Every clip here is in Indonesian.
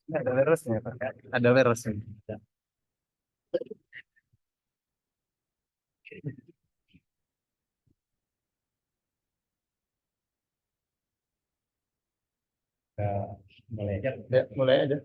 Ada virusnya, Pak. Ada virusnya. Nah, mulai aja. Ya, mulai aja.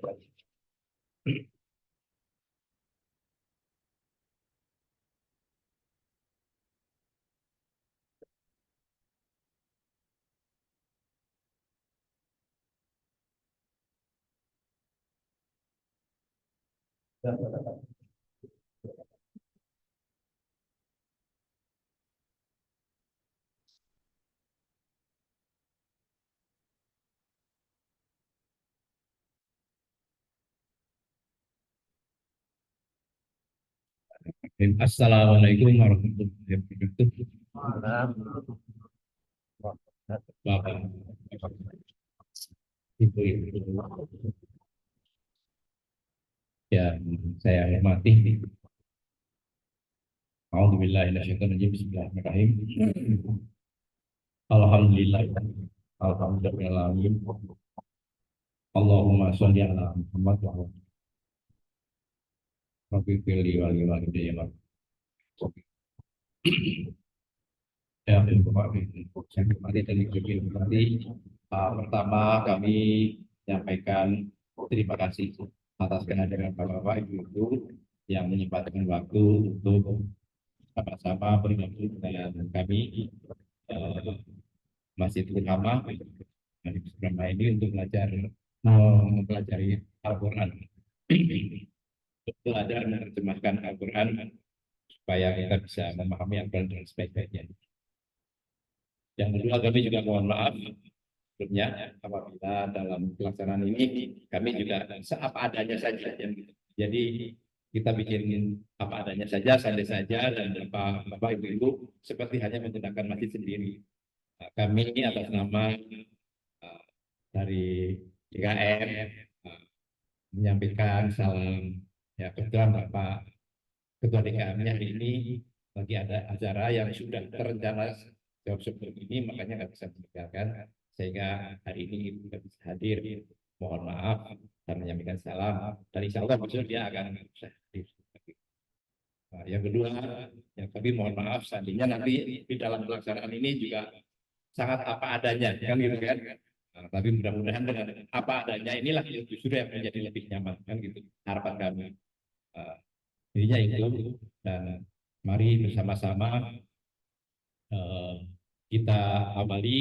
Assalamualaikum warahmatullahi wabarakatuh. Bapak, Ibu, yang saya hormati. Alhamdulillahirrahmanirrahim. Bismillahirrahmanirrahim. Alhamdulillah. Alhamdulillah. Allahumma sholli ala Muhammad wa ala Rabbi fili wali wali daya. Ya, Bapak, saya hormati dan hormati. Pertama kami menyampaikan terima kasih atas kehadiran Bapak Ibu yang menyempatkan waktu untuk sama-sama bergabung dengan kami Masjid Utama bersama ini untuk mempelajari Al-Quran, untuk belajar menerjemahkan Al-Quran supaya kita bisa memahami Al-Quran dengan sebaik-baiknya. Yang kedua, kami juga mohon maaf sebelumnya apabila dalam pelaksanaan ini kami juga seapa adanya saja. Jadi kita bikin apa adanya saja, santai saja, dan Bapak Ibu seperti hanya menggunakan masjid sendiri. Kami atas nama dari DKM menyampaikan salam. Ya, kebetulan Bapak Ketua DKM-nya hari ini lagi ada acara yang sudah terencana jawab sebelum ini, makanya nggak bisa meninggalkan, sehingga hari ini tidak bisa hadir. Mohon maaf dan menyampaikan salam. Dan insya Allah besok dia akan bisa hadir. Nah, yang kedua, yang kami mohon maaf seandainya nanti di dalam pelaksanaan ini juga sangat apa adanya, kan gitu kan. Nah, tapi mudah-mudahan dengan apa adanya inilah yang justru yang menjadi lebih nyaman, kan gitu harapan kami. Jadinya itu, dan mari bersama-sama kita awali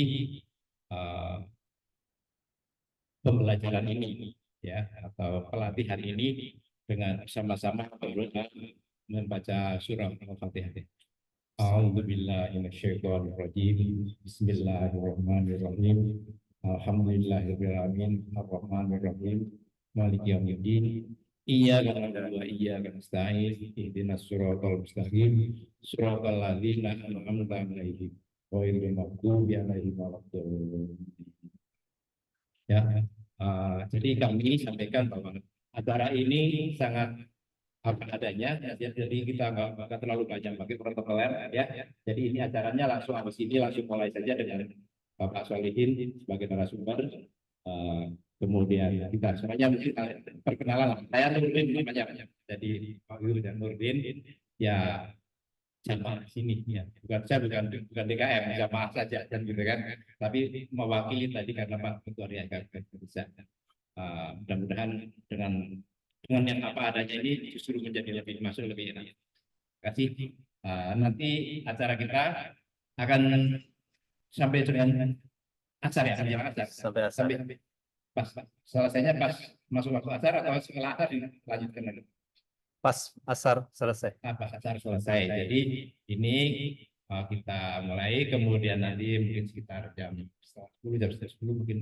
pembelajaran ini, ya, atau pelatihan ini dengan sama-sama berdoa membaca surah Al-Fatihah. A'udzubillahi minasyaitonirrajim. Bismillahirrahmanirrahim. Alhamdulillahirabbil alamin, arrahmanirrahim, maliki yaumiddin. Iyyaka na'budu wa iyyaka nasta'in. Ihdinas siratal mustaqim. Siratal ladzina an'amta 'alaihim ghairil maghdubi 'alaihim waladdallin. Ya, jadi kami sampaikan bahwa acara ini sangat apa adanya, ya, jadi kita nggak terlalu banyak pakai protokoler, ya. Jadi ini acaranya langsung habis ini langsung mulai saja dengan Bapak Solihin sebagai narasumber. Kemudian kita semuanya mungkin perkenalan. Saya Nurdin namanya. Jadi Pak Guru dan Nurdin, ya, jamaah sini, ya. Bukan DKM, jamaah saja dan gitu kan. Tapi mewakili tadi karena Pak Ketua DKM bisa. Mudah-mudahan dengan yang apa adanya ini justru menjadi lebih masuk lebih enak. Terima kasih. Nanti acara kita akan sampai dengan asar, ya, Sampai asar. sampai pas selesainya pas masuk waktu asar atau setelah asar dilanjutkan lagi. Pas asar selesai. Pas asar selesai. Jadi ini kita mulai, kemudian nanti mungkin sekitar jam setengah 10, jam setengah 10 mungkin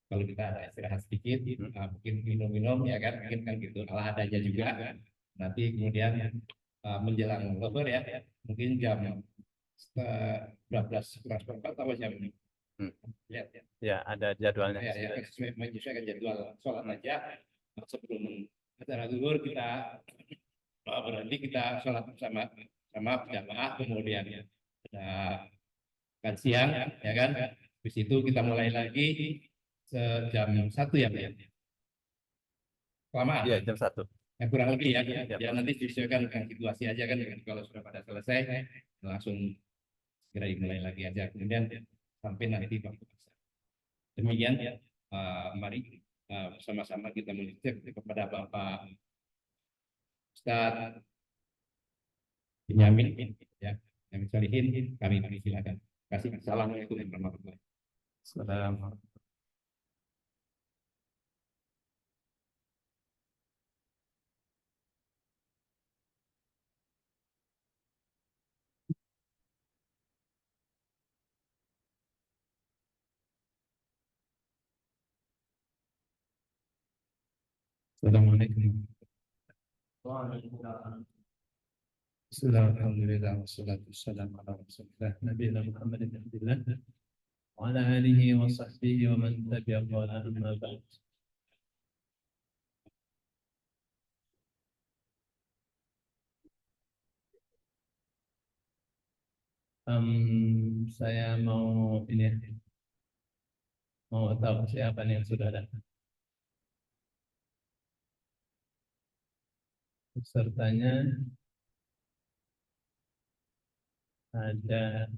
kalau kita ada istirahat sedikit, mungkin minum-minum, ya kan, mungkin kan gitu ala adanya juga. Nanti kemudian menjelang zuhur, ya, mungkin jam 12 kurang seperempat atau jam ini. Lihat, ya. Ya, ada jadwalnya. Ya, menyesuaikan jadwal sholat aja. Sebelum acara zuhur kita berhenti, kita sholat bersama jamaah, kemudian ada makan siang, ya kan. Di situ kita mulai lagi jam 1, ya, kelamaan. Iya, jam 1. Ya, kurang lebih ya. Ya, Ya nanti disesuaikan dengan situasi aja kan. Kalau sudah pada selesai, langsung segera dimulai lagi aja. Kemudian sampai nanti waktu asar. Demikian ya. Mari bersama-sama kita mengecek kepada Bapak Ustadz Benyamin ya. Yang Solihin, kami silakan. Terima kasih. Assalamualaikum warahmatullahi wabarakatuh. Salam. Assalamualaikum. Bismillah, alhamdulillah, wassalatu wassalamu ala rasulillah, nabiyina Muhammadin abdillah, wa ala alihi wa sahbihi wa man tabi'ahu wa ala amma ba'd. Saya mau tahu siapa nih yang sudah datang. Pesertanya ada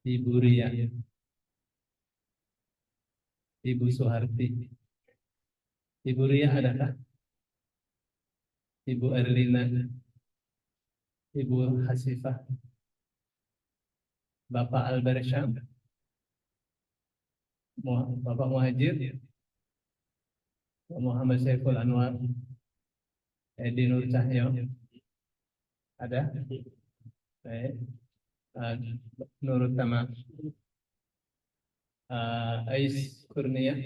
Ibu Ria, Ibu Suharti. Ibu Ria adakah? Ibu Erlina, Ibu Hasifah, Bapak Albersyam, Bapak Muhajir, Muhammad Saiful Anwar, Edi Nur Cahyo, ada? Baik. Nurut Tama, Ais Kurnia,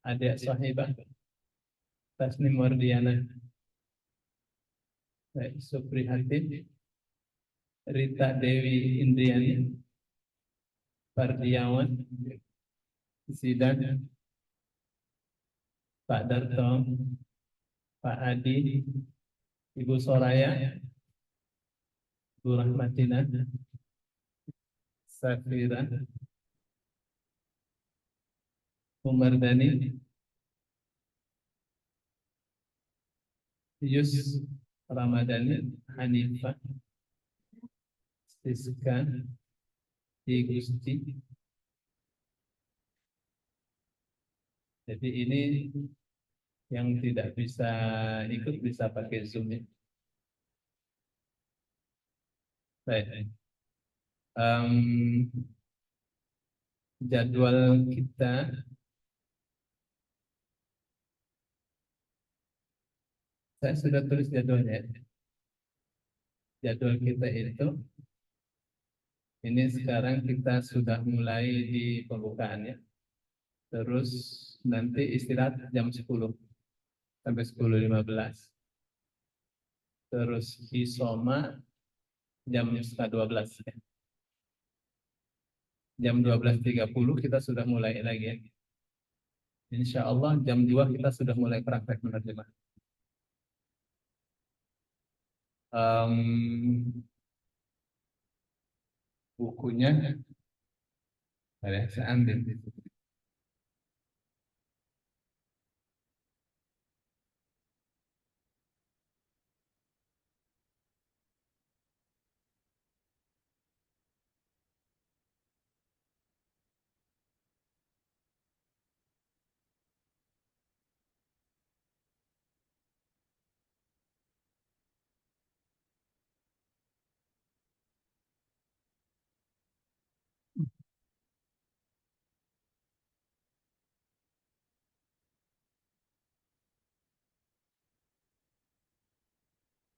Adik Sahibah, Tasnim Wardiana, Supri Hatim, Rita Dewi Indriani, Fardiawan, Zidan, Pak Darto, Pak Adi, Ibu Soraya, Ibu Rahmatina, Safira, Umar Dhani, Yus Ramadhani, Hanifah, Siska, Gusti. Jadi ini yang tidak bisa ikut bisa pakai Zoom ya. Baik. Jadwal kita saya sudah tulis jadwalnya. Jadwal kita itu ini sekarang kita sudah mulai di pembukaannya. Terus nanti istirahat jam 10 sampai 10.15. Terus isoma jam setengah 12 ya. Jam 12.30 kita sudah mulai lagi ya. Insya Allah jam 2 kita sudah mulai praktek menerjemah. Bukunya saya ambil.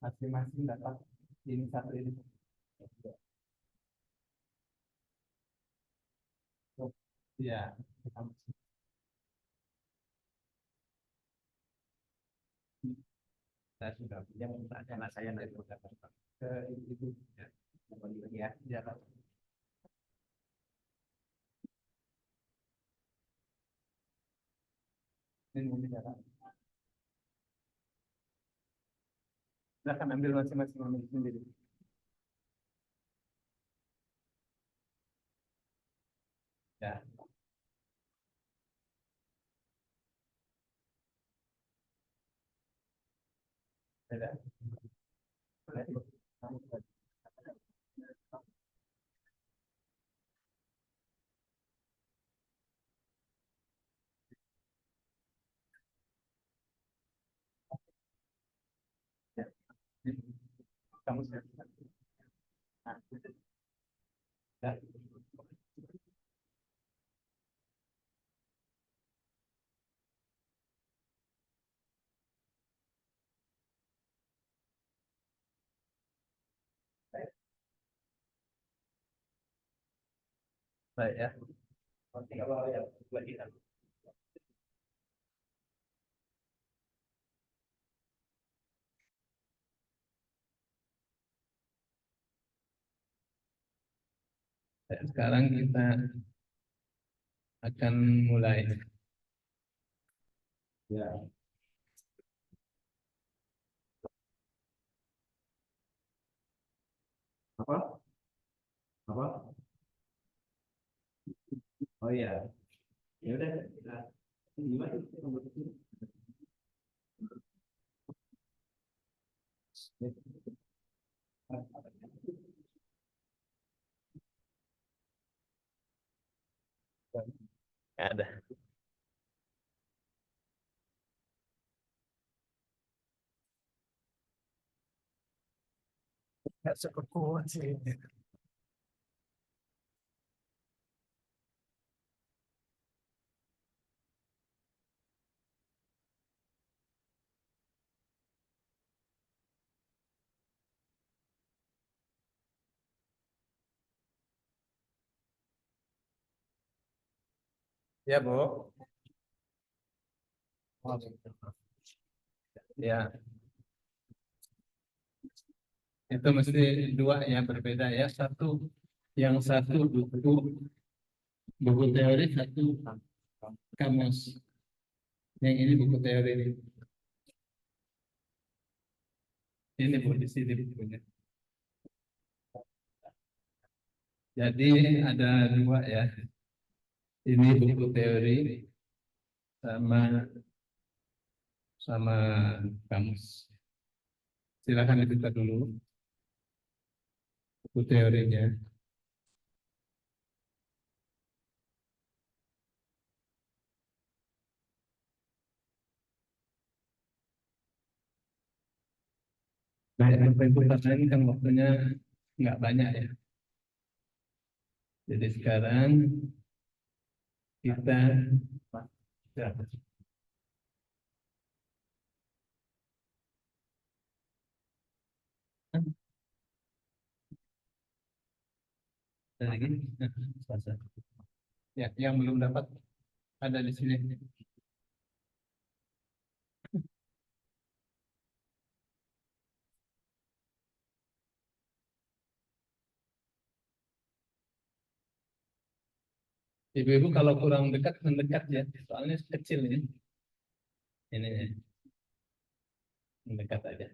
Masing-masing dapat ini satu ini. Ya, saya sudah punya karena saya dari ke itu ya, ya. Ini ya, silakan ambil masing-masing ambil sendiri. Ya. Beda. Ya. Kamu siap. Ya. Baik ya. Tinggal bawa ya. Lagi. Sekarang kita akan mulai. Ya. Apa? Apa? Oh iya. Ya udah. Nah, gimana? Nggak ada. Nggak cukup kuat sih. Ya, Bu. Ya, itu mesti dua yang berbeda ya. Satu, yang satu buku teori, satu kamus. Yang ini buku teori. Ini Bu, di sini bukunya. Jadi ada dua ya. Ini buku teori sama sama kamus. Silakan dibuka dulu buku teorinya. Nah, yang pertama ini kan waktunya nggak banyak ya. Jadi sekarang kita ya, ada lagi. Nah, selesai. Ya, yang belum dapat ada di sini. Ibu-ibu kalau kurang dekat mendekat ya, soalnya kecil ini. Ini ya, mendekat aja.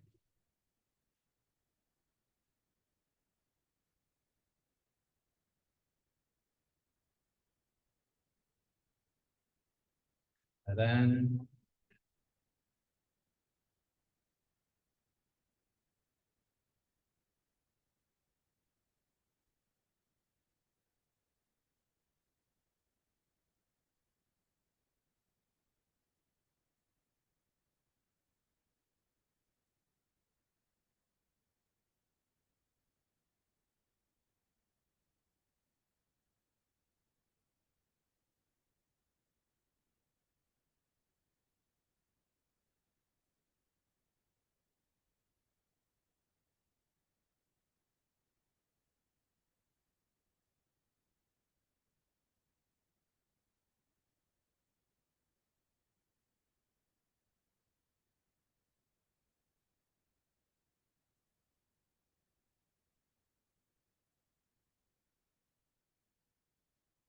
Dan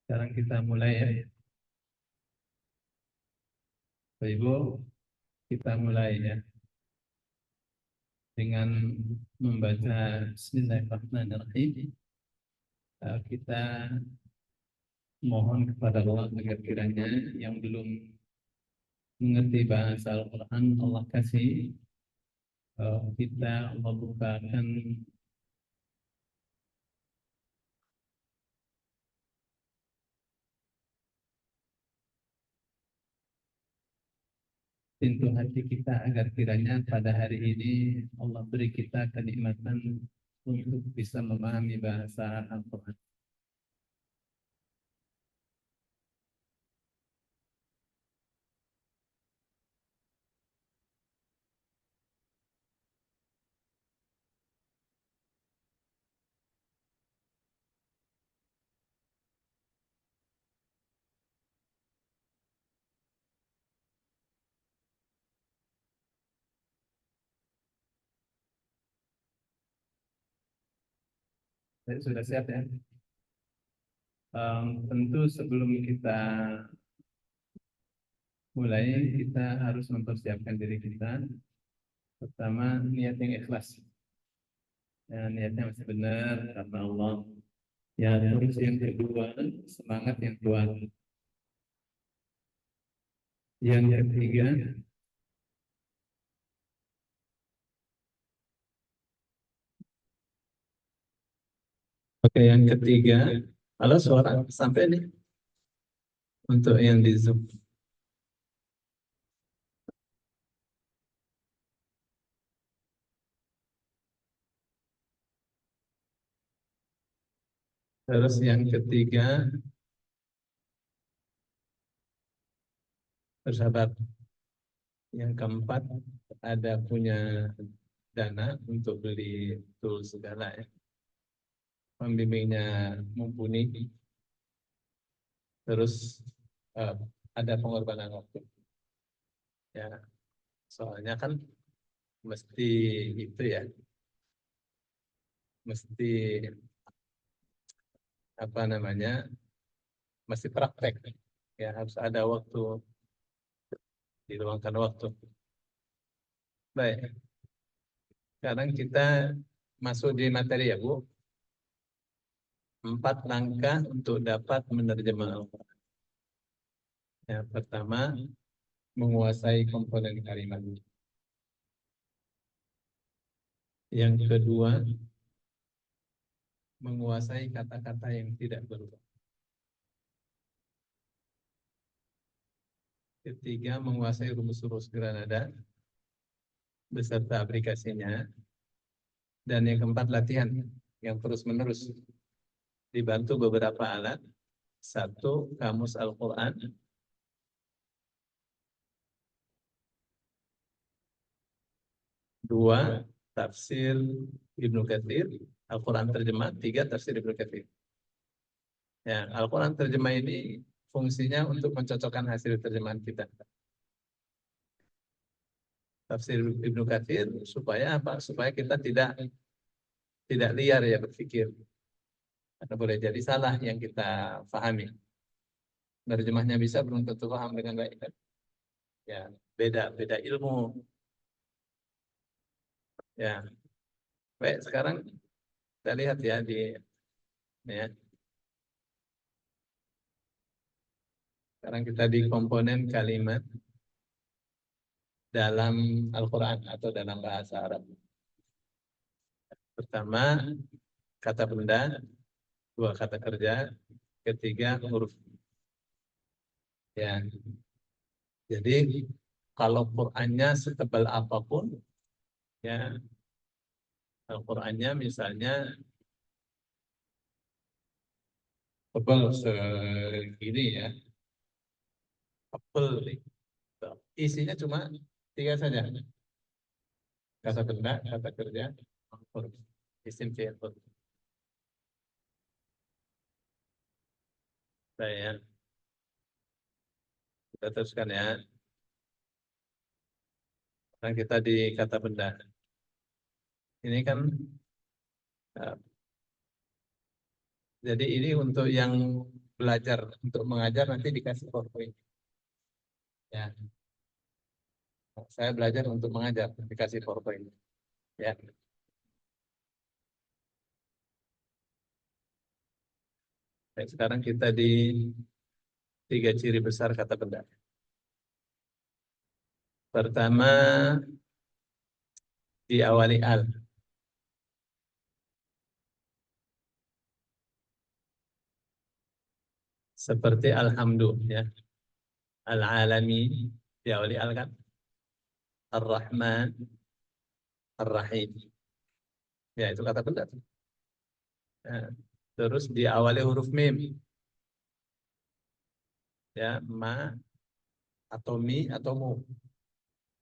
sekarang kita mulai ya. Ibu, kita mulai ya dengan membaca Bismillahirrahmanirrahim. Kita mohon kepada Allah agar kiranya yang belum mengerti bahasa Al-Quran, Allah kasih kita, Allah bukakan pintu hati kita agar kiranya pada hari ini Allah beri kita kenikmatan untuk bisa memahami bahasa Al-Quran. Sudah siap ya? Tentu sebelum kita mulai, kita harus mempersiapkan diri kita. Pertama, niat yang ikhlas. Ya, niatnya masih benar karena Allah. Ya, terus yang kedua, semangat yang kuat. Yang ketiga, yang ketiga, halo suara sampai nih untuk yang di Zoom. Terus yang ketiga, bersabar. Yang keempat, ada punya dana untuk beli tools segala ya. Pembimbingnya mumpuni. Terus eh, ada pengorbanan waktu. Ya, soalnya kan mesti itu ya, mesti apa namanya, mesti praktek. Ya, harus ada waktu, diluangkan waktu. Baik, sekarang kita masuk di materi ya Bu. 4 langkah untuk dapat menerjemah Al-Quran. Yang pertama, menguasai komponen kalimat. Yang kedua, menguasai kata-kata yang tidak berubah. Ketiga, menguasai rumus-rumus Granada beserta aplikasinya. Dan yang keempat, latihan yang terus-menerus dibantu beberapa alat. 1, kamus Al-Quran. 2, tafsir Ibnu Katsir. Al-Quran terjemah. 3, tafsir Ibnu Katsir. Ya, Al-Quran terjemah ini fungsinya untuk mencocokkan hasil terjemahan kita. Tafsir Ibnu Katsir supaya apa? Supaya kita tidak liar ya berpikir. Atau boleh jadi salah yang kita pahami. Terjemahnya bisa belum tentu paham dengan baik. Kan? Ya, beda ilmu. Ya, baik sekarang kita lihat ya ya. Sekarang kita di komponen kalimat dalam Al-Quran atau dalam bahasa Arab. Pertama, kata benda. 2, kata kerja. 3, huruf. Ya, jadi kalau Qurannya setebal apapun, ya Al-Qurannya misalnya tebal segini ya, tebal, isinya cuma 3 saja. Kata benda, kata kerja, huruf. Isim fi'il. Saya kita teruskan ya. Sekarang kita di kata benda. Ini kan jadi ini untuk yang belajar, untuk mengajar nanti dikasih PowerPoint. Ya, saya belajar untuk mengajar, dikasih PowerPoint. Ya, Baik, sekarang kita di 3 ciri besar kata benda. Pertama, diawali al. Seperti alhamdulillah, ya. Al-alami, diawali al kan? Ar-Rahman, Ar-Rahim. Ya, itu kata benda. Ya. Terus diawali huruf mim. Ya, ma atau mi atau mu.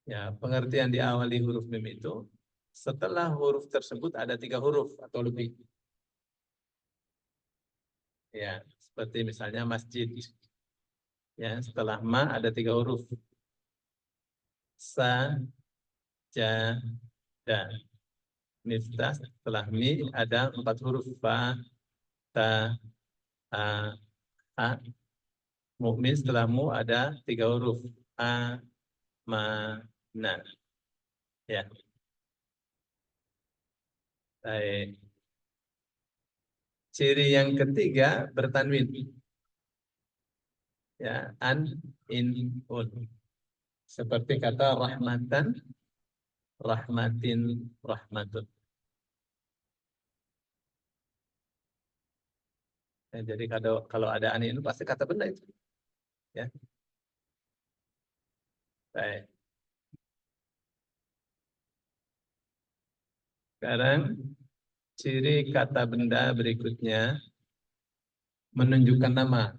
Ya, pengertian diawali huruf mim itu setelah huruf tersebut ada 3 huruf atau lebih. Ya, seperti misalnya masjid. Ya, setelah ma ada 3 huruf. Sa, ja, da. Miftah setelah mi ada 4 huruf. Fa, ta, a, a. Mukmin setelah mu ada 3 huruf. A, ma, na. Ya, baik. Ciri yang ketiga bertanwin. Ya, an, in, un. Seperti kata rahmatan, rahmatin, rahmatun. Ya, jadi kalau ada an itu pasti kata benda itu. Ya, baik. Sekarang ciri kata benda berikutnya menunjukkan nama.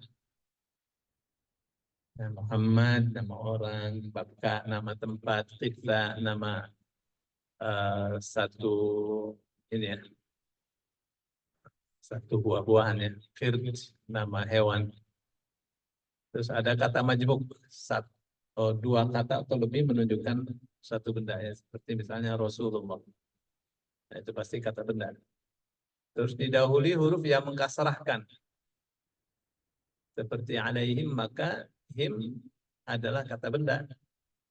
Ya, Muhammad, nama orang, Babka, nama tempat, kita, nama satu ini ya, satu buah-buahan ya, khirt, nama hewan. Terus ada kata majmuk, atau 2 kata atau lebih menunjukkan satu benda ya, seperti misalnya Rasulullah. Nah, itu pasti kata benda. Terus didahului huruf yang mengkasrahkan. Seperti alaihim, maka him adalah kata benda.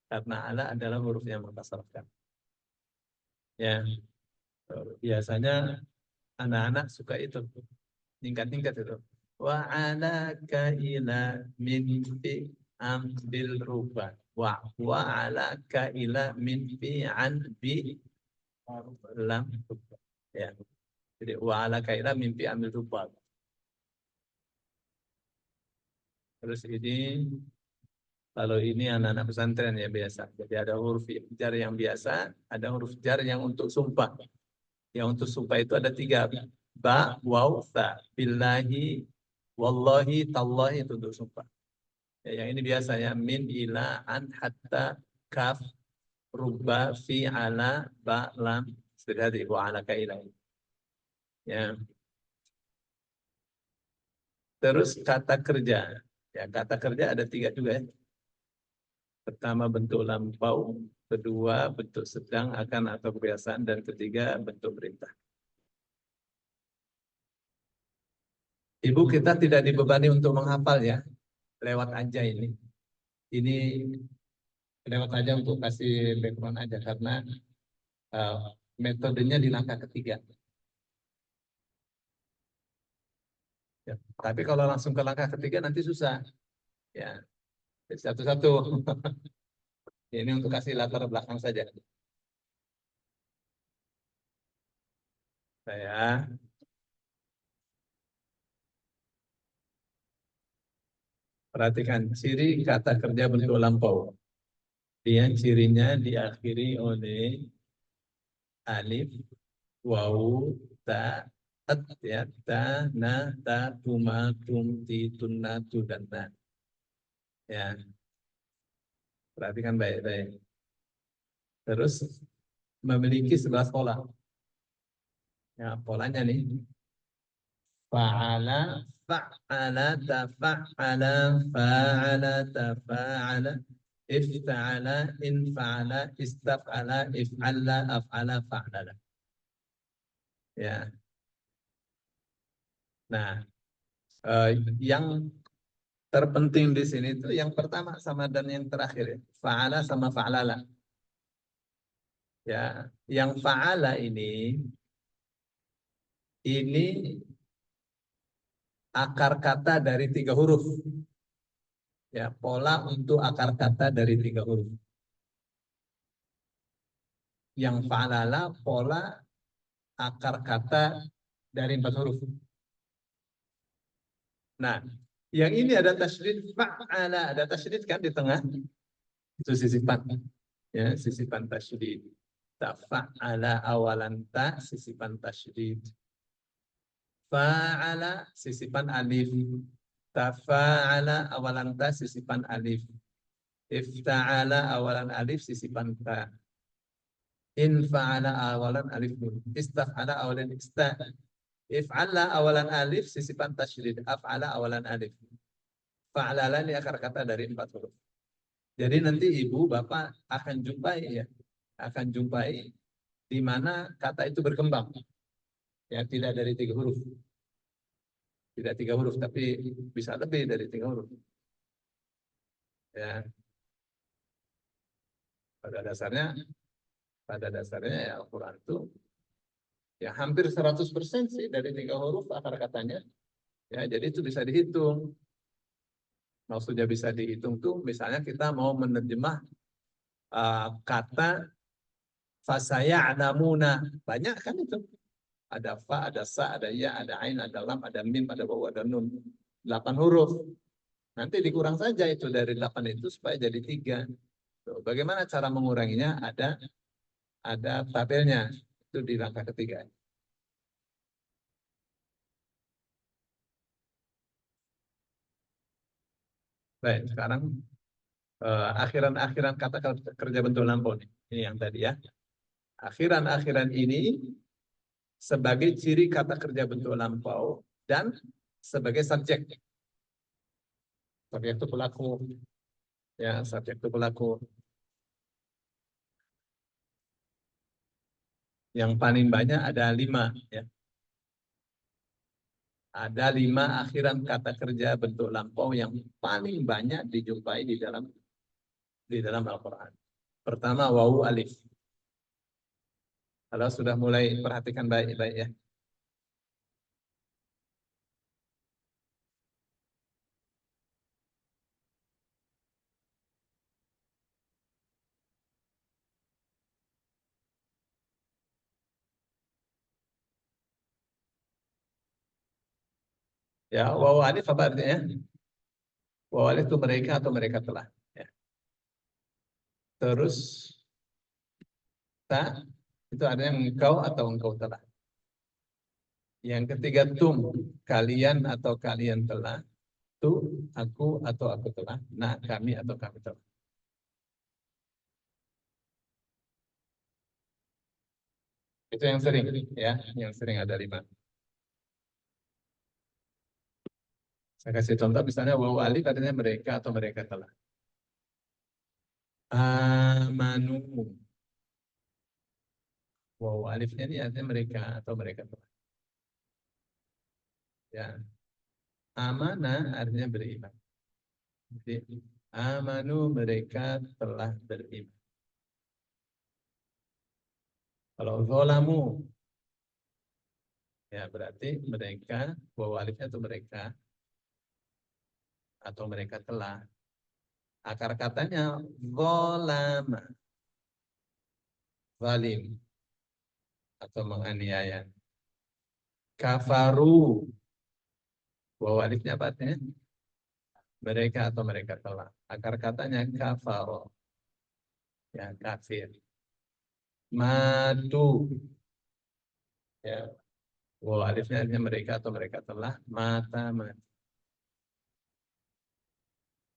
Karena ala adalah huruf yang mengkasrahkan. Ya, biasanya anak-anak suka itu. Tingkat-tingkat itu. Wa ala kaila min fi ambil rubah. Wa ala kaila min fi an bi lam rubah. Ya. Jadi wa ala kaila min fi ambil rubah. Terus ini kalau ini anak-anak pesantren ya biasa. Jadi ada huruf jar yang biasa, ada huruf jar yang untuk sumpah. Yang untuk sumpah itu ada 3. Ba, waw, ta. Billahi, wallahi, tallahi itu untuk sumpah. Ya, yang ini biasanya min, ila, an, hatta, kaf, ruba, fi, ala, ba, lam, seperti wa ala kaila. Ya. Terus kata kerja. Ya, kata kerja ada 3 juga ya. Pertama bentuk lampau, kedua bentuk sedang akan atau kebiasaan, dan ketiga bentuk perintah. Ibu kita tidak dibebani untuk menghafal ya, lewat aja ini. Ini lewat aja untuk kasih background aja karena metodenya di langkah ketiga. Ya. Tapi kalau langsung ke langkah ketiga nanti susah. Ya, satu-satu. Ini untuk kasih latar belakang saja. Saya perhatikan ciri kata kerja bentuk lampau. Dia cirinya diakhiri oleh alif, wawu, ta, at, ya, ta, na, ta, tuma, tum, ti, tunna, tu, dan na. Ya, perhatikan baik-baik. Terus memiliki 11 pola. Ya, polanya nih. Fa'ala, fa'ala, tafa'ala, fa'ala, tafa'ala, ifta'ala, infa'ala, istaf'ala, if'ala, af'ala, fa'ala. Ya. Nah, yang terpenting di sini itu yang pertama sama dan yang terakhir ya. Fa'ala sama fa'lala. Ya, yang fa'ala ini akar kata dari 3 huruf. Ya, pola untuk akar kata dari 3 huruf. Yang fa'alala pola akar kata dari 4 huruf. Nah, yang ini ada tasydid fa'ala, ada tasydid kan di tengah? Itu sisipan. Ya, sisipan tasydid. Fa'ala awalan ta, sisipan tasydid. Fa'ala, sisipan alif. Tafa'ala awalan ta, sisipan alif. Ifta'ala awalan alif, sisipan ta. In fa'ala awalan alif nun. Istaf'ala awalan ista. If'ala awalan alif, sisipan tasydid. Af'ala awalan alif. Fa'alala ini akar kata dari 4 huruf. Jadi nanti ibu bapak akan jumpai ya, akan jumpai di mana kata itu berkembang. Ya, tidak dari 3 huruf. Tidak 3 huruf, tapi bisa lebih dari 3 huruf. Ya, pada dasarnya ya Al-Quran itu ya hampir 100% sih dari 3 huruf akar katanya. Ya, jadi itu bisa dihitung. Maksudnya bisa dihitung tuh misalnya kita mau menerjemah kata fasaya'lamuna. Banyak kan itu. Ada fa, ada sa, ada ya, ada ain, ada lam, ada mim, ada waw, ada nun. 8 huruf. Nanti dikurang saja itu dari 8 itu supaya jadi 3. Tuh, bagaimana cara menguranginya? Ada tabelnya. Itu di langkah ketiga. Baik, sekarang akhiran-akhiran kata kerja bentuk lampau nih. Ini yang tadi ya. Akhiran-akhiran ini sebagai ciri kata kerja bentuk lampau dan sebagai subjek. Subjek itu pelaku. Ya, subjek itu pelaku. Yang paling banyak ada 5. Ya. Ada 5 akhiran kata kerja bentuk lampau yang paling banyak dijumpai di dalam Al-Quran. Pertama, wawu alif. Kalau sudah mulai perhatikan baik-baik ya. Ya, wawu alif apa artinya? Wawu alif itu mereka atau mereka telah. Ya. Terus ta itu artinya engkau atau engkau telah. Yang ketiga tum, kalian atau kalian telah. Tu, aku atau aku telah. Nah, kami atau kami telah. Itu yang sering ya, yang sering ada 5. Saya kasih contoh misalnya wawu alif artinya mereka atau mereka telah. Amanu. Wawu alifnya ini artinya mereka atau mereka telah. Ya. Amanah artinya beriman. Jadi, amanu mereka telah beriman. Kalau zolamu, ya berarti mereka, wawu alifnya itu mereka atau mereka telah. Akar katanya zolama, zalim atau menganiaya. Kafaru, wawu alifnya apa artinya? Mereka atau mereka telah. Akar katanya kafaro, ya kafir. Matu, ya. Wawu alifnya artinya mereka atau mereka telah. Mata mati.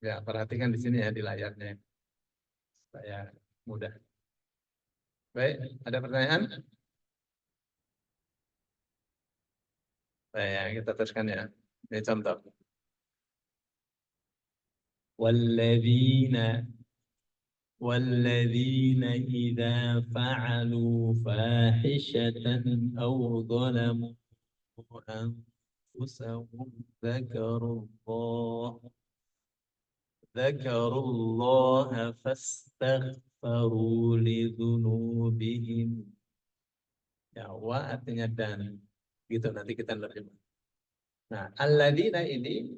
Ya, perhatikan di sini ya di layarnya supaya mudah. Baik, ada pertanyaan? Baik, kita teruskan ya. Ini contoh. Walladzina والذين إذا فعلوا فاحشة أو ظلموا أنفسهم ذكروا الله فاستغفروا لذنوبهم. Ya, wa artinya dan. Gitu nanti kita nerjemah. Nah, alladzina ini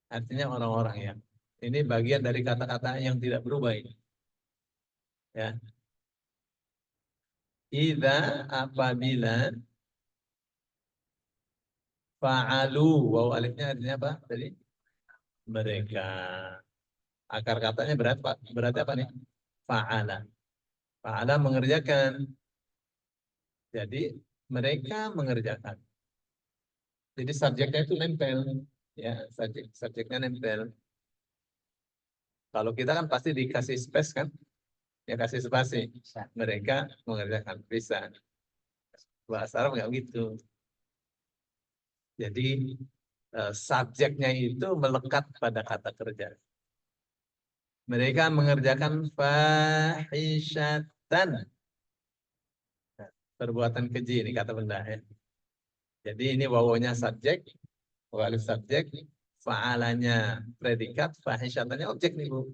artinya orang-orang ya. Ini bagian dari kata-kata yang tidak berubah ini. Ya. Idza apabila fa'alu, waw alifnya artinya apa tadi? Mereka. Akar katanya berarti apa nih? Fa'ala. Fa'ala mengerjakan. Jadi mereka mengerjakan. Jadi subjeknya itu nempel. Ya, subjeknya nempel. Kalau kita kan pasti dikasih space kan? Ya kasih spasi. Mereka mengerjakan. Bisa. Bahasa Arab nggak gitu. Jadi subjeknya itu melekat pada kata kerja. Mereka mengerjakan fahisyatan. Nah, perbuatan keji ini kata benda ya. Jadi ini wawunya subjek, walif subjek, fa'alanya predikat, fahisyatannya objek nih Bu.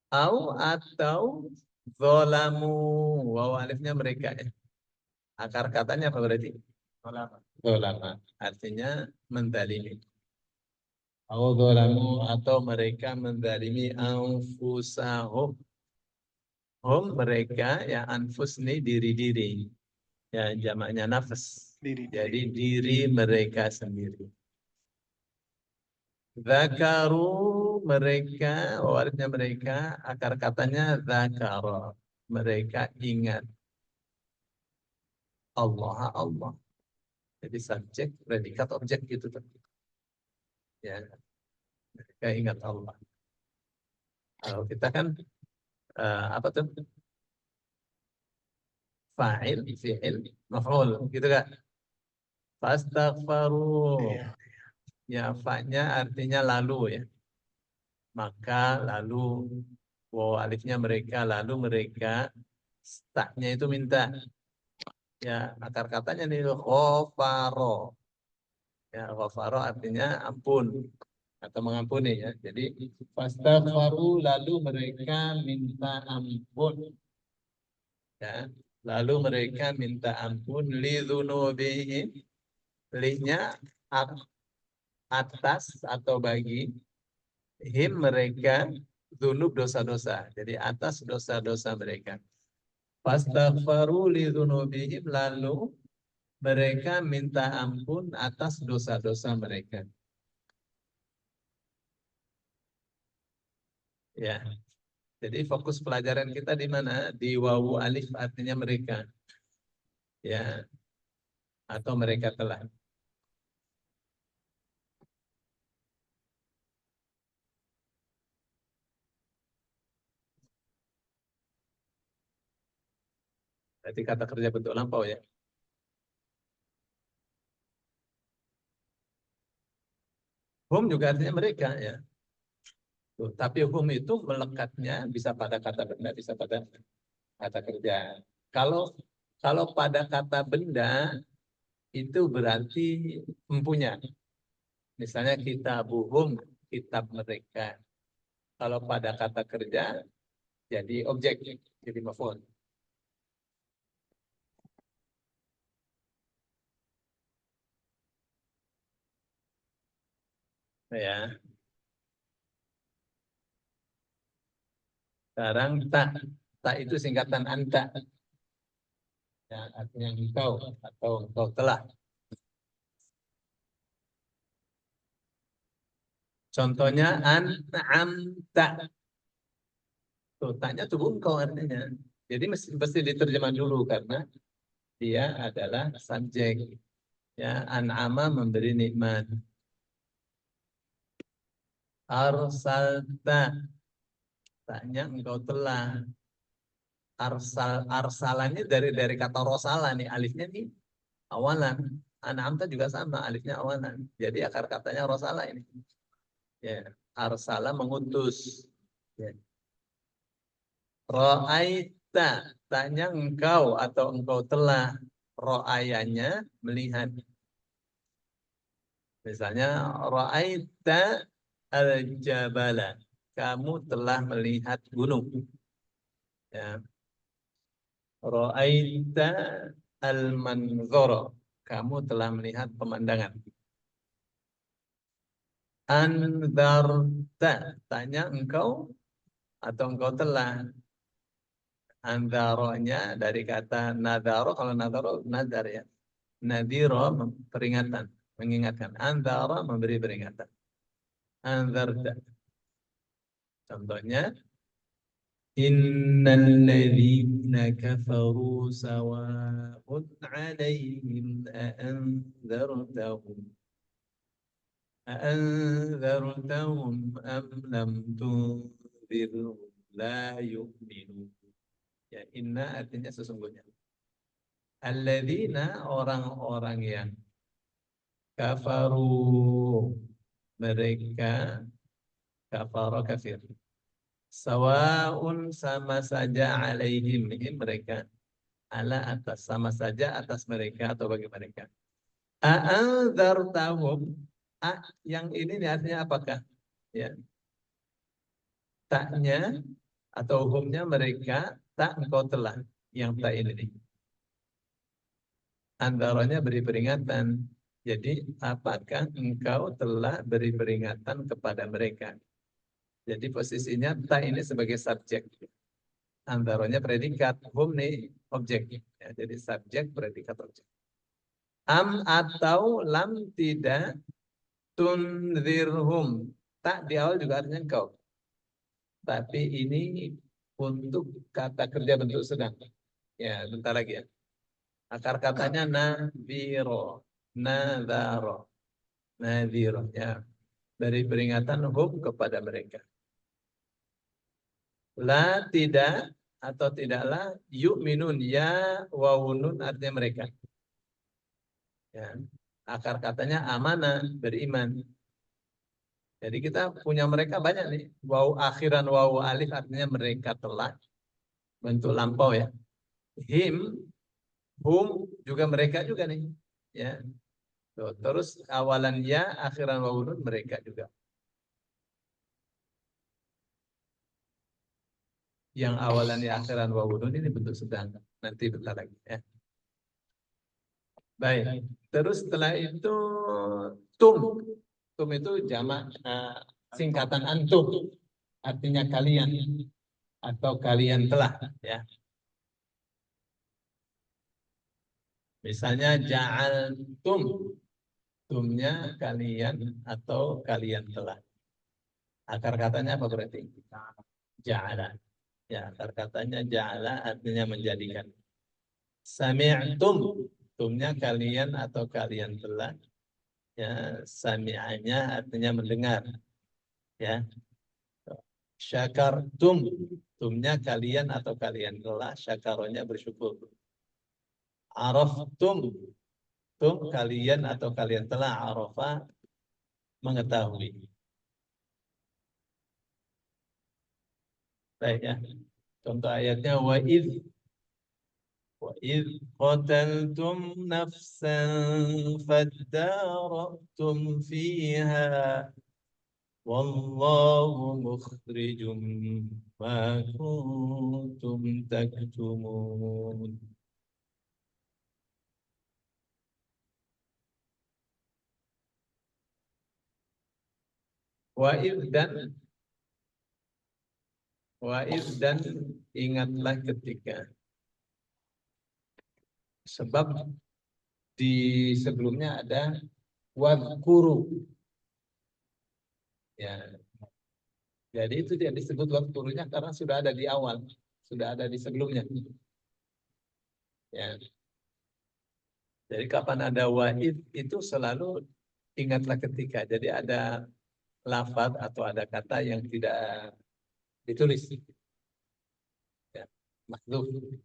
Atau zolamu, wawu alifnya mereka ya. Akar katanya apa berarti? Zolama. Artinya mendalimi. Zolamu atau mereka mendalimi anfusahum. Hum mereka ya anfus nih diri-diri. Ya jamaknya nafas. Jadi diri mereka sendiri. Zakaru mereka, warisnya mereka, akar katanya zakaro. Mereka ingat Allah. Jadi subjek, predikat, objek gitu tuh. Ya, mereka ingat Allah. Kalau kita kan apa tuh? Fa'il, fi'il, maf'ul, gitu kan? Fastaghfaru. Ya, fa'nya artinya lalu ya. Maka lalu wow alifnya mereka lalu mereka taknya itu minta ya akar katanya nih ghafaro ya ghafaro artinya ampun atau mengampuni ya jadi fastaghfaru lalu mereka minta ampun ya lalu mereka minta ampun lidzunubihim linya atas atau bagi him mereka dzunub dosa-dosa jadi atas dosa-dosa mereka. Fastaghfaru li dzunubihim lalu mereka minta ampun atas dosa-dosa mereka. Ya. Jadi fokus pelajaran kita di mana? Di wawu alif artinya mereka. Ya, atau mereka telah. Jadi kata kerja bentuk lampau ya. Hum juga artinya mereka ya. Tuh, tapi hum itu melekatnya bisa pada kata benda, bisa pada kata kerja. Kalau kalau pada kata benda itu berarti mempunyai. Misalnya kitabuhum, kitab mereka. Kalau pada kata kerja jadi objek, jadi maf'ul. Ya. Sekarang tak, tak itu singkatan anta. Ya, artinya engkau atau engkau telah. Contohnya an'amta. Tuh, taknya tuh engkau artinya. Jadi mesti diterjemah dulu karena dia adalah subjek. Ya, an'ama memberi nikmat. Arsalta. Taknya engkau telah. Arsalannya dari kata rosala nih. Alifnya nih awalan. An'amta juga sama. Alifnya awalan. Jadi akar katanya rosala ini. Ya, arsala mengutus. Ya. Ro'aita, tanya engkau atau engkau telah ro'ayanya melihat. Misalnya ro'aita al-jabala, kamu telah melihat gunung. Ya. Ra'aita al-manzara. Kamu telah melihat pemandangan. Anzarta. Tanya engkau atau engkau telah. Anzaronya dari kata nadaro. Kalau nadaro, nadar ya. Nadiro, peringatan. Mengingatkan. Anzara, memberi peringatan. Anzarta. Contohnya. Innal ladzina kafaru sawa'un 'alaihim أأنذرتهم أم لم تنذرهم لا يؤمنون. Ya, inna artinya sesungguhnya. Alladzina, orang-orang yang kafaru, mereka kafara kafir. Sawaun, sama saja, alaihim, ini mereka, ala atas, sama saja atas mereka atau bagi mereka. A'anzartahum, yang ini artinya apakah? Ya. Taknya atau humnya mereka, tak engkau telah, yang tak ini nih. Antaranya beri peringatan. Jadi apakah engkau telah beri peringatan kepada mereka? Jadi posisinya tak ini sebagai subjek. Antaranya predikat, hum nih objek. Ya, jadi subjek, predikat, objek. Am atau lam tidak, tunzirhum. Tak di awal juga artinya engkau. Tapi ini untuk kata kerja bentuk sedang. Ya, bentar lagi ya. Akar katanya nadhiro, nadharo, nadhiro. Ya, dari peringatan hum kepada mereka. La tidak atau tidaklah yu'minun, ya wawunun artinya mereka. Ya. Akar katanya amanah, beriman. Jadi kita punya mereka banyak nih. Waw akhiran waw alif artinya mereka telah, bentuk lampau ya. Him, hum juga mereka juga nih. Ya. Tuh, terus awalan ya, akhiran wawunun mereka juga. Yang awalan ya, akhiran wawunun ini bentuk sedang. Nanti bentar lagi ya. Baik. Terus setelah itu tum. Tum itu jamak singkatan antum. Artinya kalian atau kalian telah ya. Misalnya ja'altum. Tumnya kalian atau kalian telah. Akar katanya apa berarti? Ja'ala. Ya, akar katanya ja'ala artinya menjadikan. Sami'tum. Tumnya kalian atau kalian telah. Ya, sami'anya artinya mendengar. Ya. Syakartum. Tumnya kalian atau kalian telah. Syakaronya bersyukur. Araftum. Tum kalian atau kalian telah. Arafa mengetahui. Baik ya. Contoh ayatnya وَإِذْ قَتَلْتُمْ نَفْسًا فَادَّارَأْتُمْ فِيهَا وَاللَّهُ مُخْرِجٌ مَا كُنْتُمْ تَكْتُمُونَ. Wa'id dan ingatlah ketika. Sebab di sebelumnya ada wadkuru. Ya. Jadi itu dia disebut wadkurunya karena sudah ada di awal. Sudah ada di sebelumnya. Ya. Jadi kapan ada wa'id itu selalu ingatlah ketika. Jadi ada lafaz atau ada kata yang tidak ditulis. Ya. Makhluk.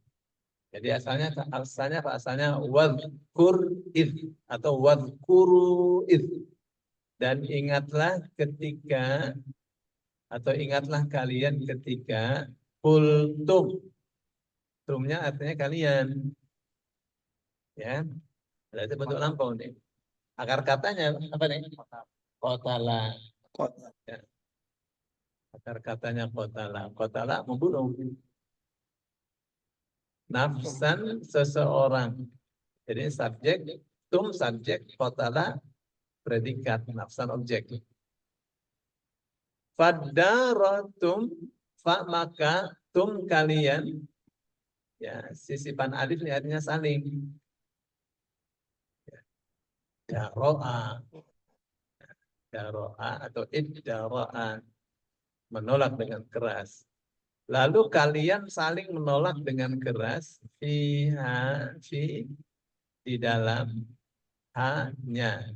Jadi asalnya wadkur id atau wadkuru id. Dan ingatlah ketika atau ingatlah kalian ketika kultum. Tumnya artinya kalian. Ya. Berarti bentuk lampau nih. Akar katanya apa nih? Kotala. Ya. Akar katanya kotala. Kotala membunuh. nafsan seseorang. Jadi subjek, subjek, qatala predikat, nafsan objek. Fadaratum, maka kalian, ya sisipan alif ini artinya saling. Daro'a, atau iddaro'a, menolak dengan keras. Lalu kalian saling menolak dengan keras di dalam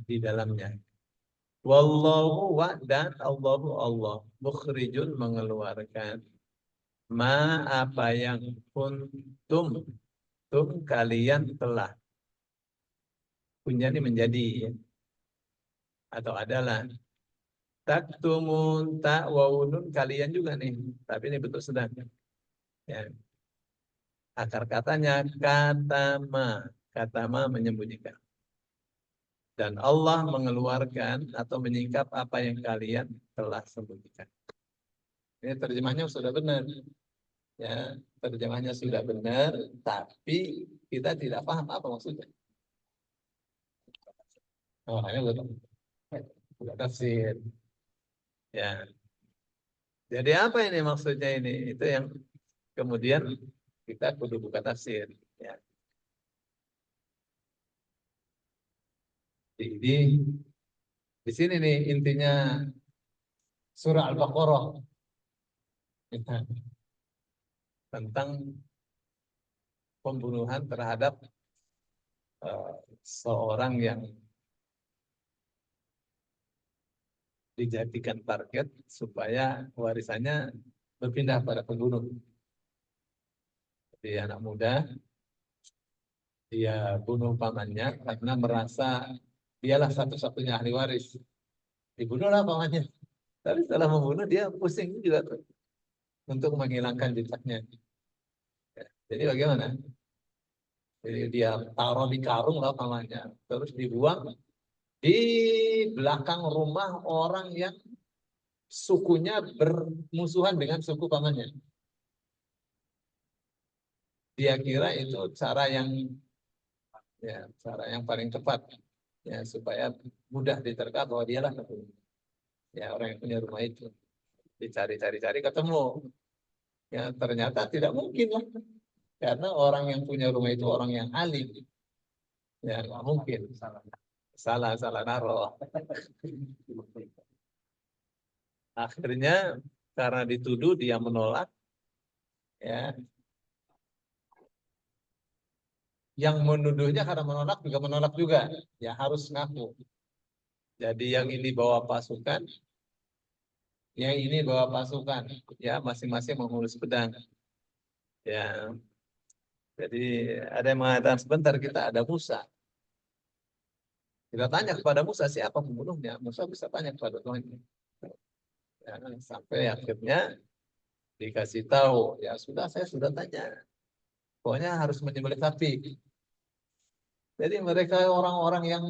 di dalamnya. Wallahu dan Allah mukhrijun mengeluarkan apa yang kuntum kalian telah punya ini menjadi atau adalah taktumun wawunun kalian juga nih, tapi ini bentuk sedang. Ya. Akar katanya katama menyembunyikan. Dan Allah mengeluarkan atau menyingkap apa yang kalian telah sembunyikan. Ini terjemahnya sudah benar. Ya, terjemahnya sudah benar, tapi kita tidak paham apa maksudnya. Makanya bukan tafsir. Ya. Jadi apa ini maksudnya ini? Itu yang kemudian kita kudu buka tafsir. Ya. Jadi di sini nih intinya surah Al-Baqarah tentang pembunuhan terhadap seorang yang dijadikan target supaya warisannya berpindah pada pembunuh. Jadi anak muda dia bunuh pamannya karena merasa dialah satu-satunya ahli waris. Dibunuhlah pamannya. Tapi setelah membunuh dia pusing juga tuh untuk menghilangkan jejaknya. Jadi bagaimana? Jadi dia taruh di karung lah pamannya, terus dibuang di belakang rumah orang yang sukunya bermusuhan dengan suku pamannya. Dia kira itu cara yang paling tepat ya supaya mudah diterka bahwa dialah orang yang punya rumah itu. Dicari-cari ketemu. Ya ternyata tidak mungkin lah. Karena orang yang punya rumah itu orang yang alim. Ya nggak mungkin. Salah naruh. Akhirnya karena dituduh dia menolak. Ya. Yang menuduhnya karena menolak juga. Ya harus ngaku. Jadi yang ini bawa pasukan. Yang ini bawa pasukan. Ya masing-masing mengurus pedang. Ya. Jadi ada yang mengatakan sebentar kita ada Musa. Kita tanya kepada Musa siapa pembunuhnya. Musa bisa tanya kepada Tuhan. Ya, sampai akhirnya dikasih tahu. Ya sudah saya sudah tanya. Pokoknya harus menyembelih sapi. Jadi mereka orang-orang yang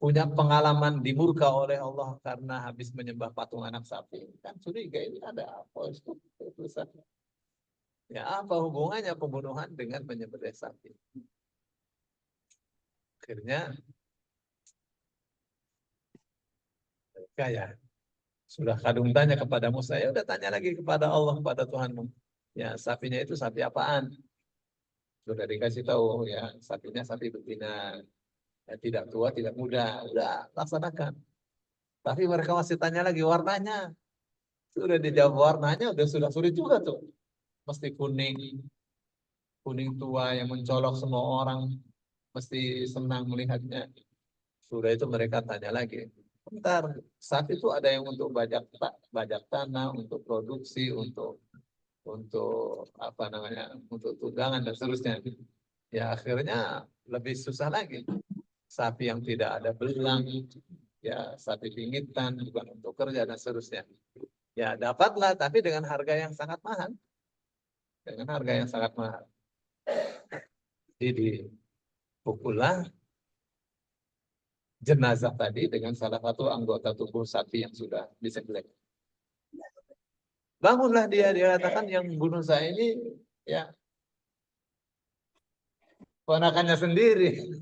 punya pengalaman dimurka oleh Allah karena habis menyembah patung anak sapi. Kan curiga ini ada apa? Ya apa hubungannya pembunuhan dengan menyembelih sapi? Akhirnya mereka ya sudah kadung tanya kepada Musa, ya udah tanya lagi kepada Allah, kepada Tuhanmu. Ya sapinya itu sapi apaan? Sudah dikasih tahu ya sapinya sapi betina, ya, tidak tua tidak muda, udah laksanakan. Tapi mereka masih tanya lagi warnanya. Sudah dijawab warnanya, sudah sulit juga tuh. Mesti kuning tua yang mencolok semua orang mesti senang melihatnya. Sudah itu mereka tanya lagi. Bentar, sapi itu ada yang untuk bajak tanah, untuk produksi, untuk apa namanya, untuk tunggangan dan seterusnya. Ya akhirnya lebih susah lagi. Sapi yang tidak ada belang, ya sapi pingitan, bukan untuk kerja dan seterusnya. Ya dapatlah, tapi dengan harga yang sangat mahal. Dengan harga yang sangat mahal. Jadi dipukullah jenazah tadi dengan salah satu anggota tubuh sapi yang sudah disembelih. Bangunlah dia katakan yang bunuh saya ini ya Ponakannya sendiri.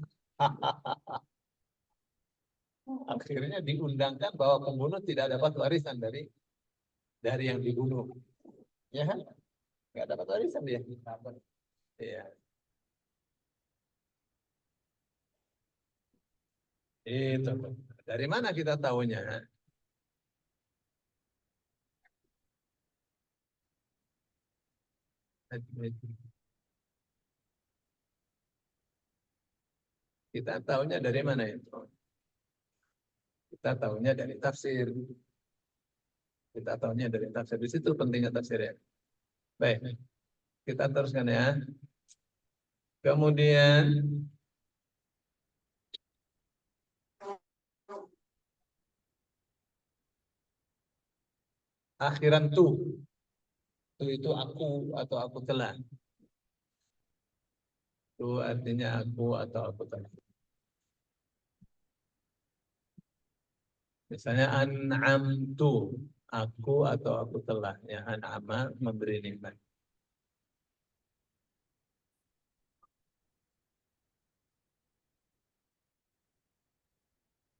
Akhirnya diundangkan bahwa pembunuh tidak dapat warisan dari yang dibunuh. Ya kan? Nggak dapat warisan dia. Iya. Itu. Dari mana kita tahunya? Kita tahunya dari mana itu? Kita tahunya dari tafsir. Kita tahunya dari tafsir. Di situ pentingnya tafsir ya. Baik, kita teruskan ya. Kemudian akhiran tuh. Tuh itu aku atau aku telah. Tuh artinya aku atau aku telah. Misalnya an'amtu, aku atau aku telah. Ya, an'ama memberi nikmat.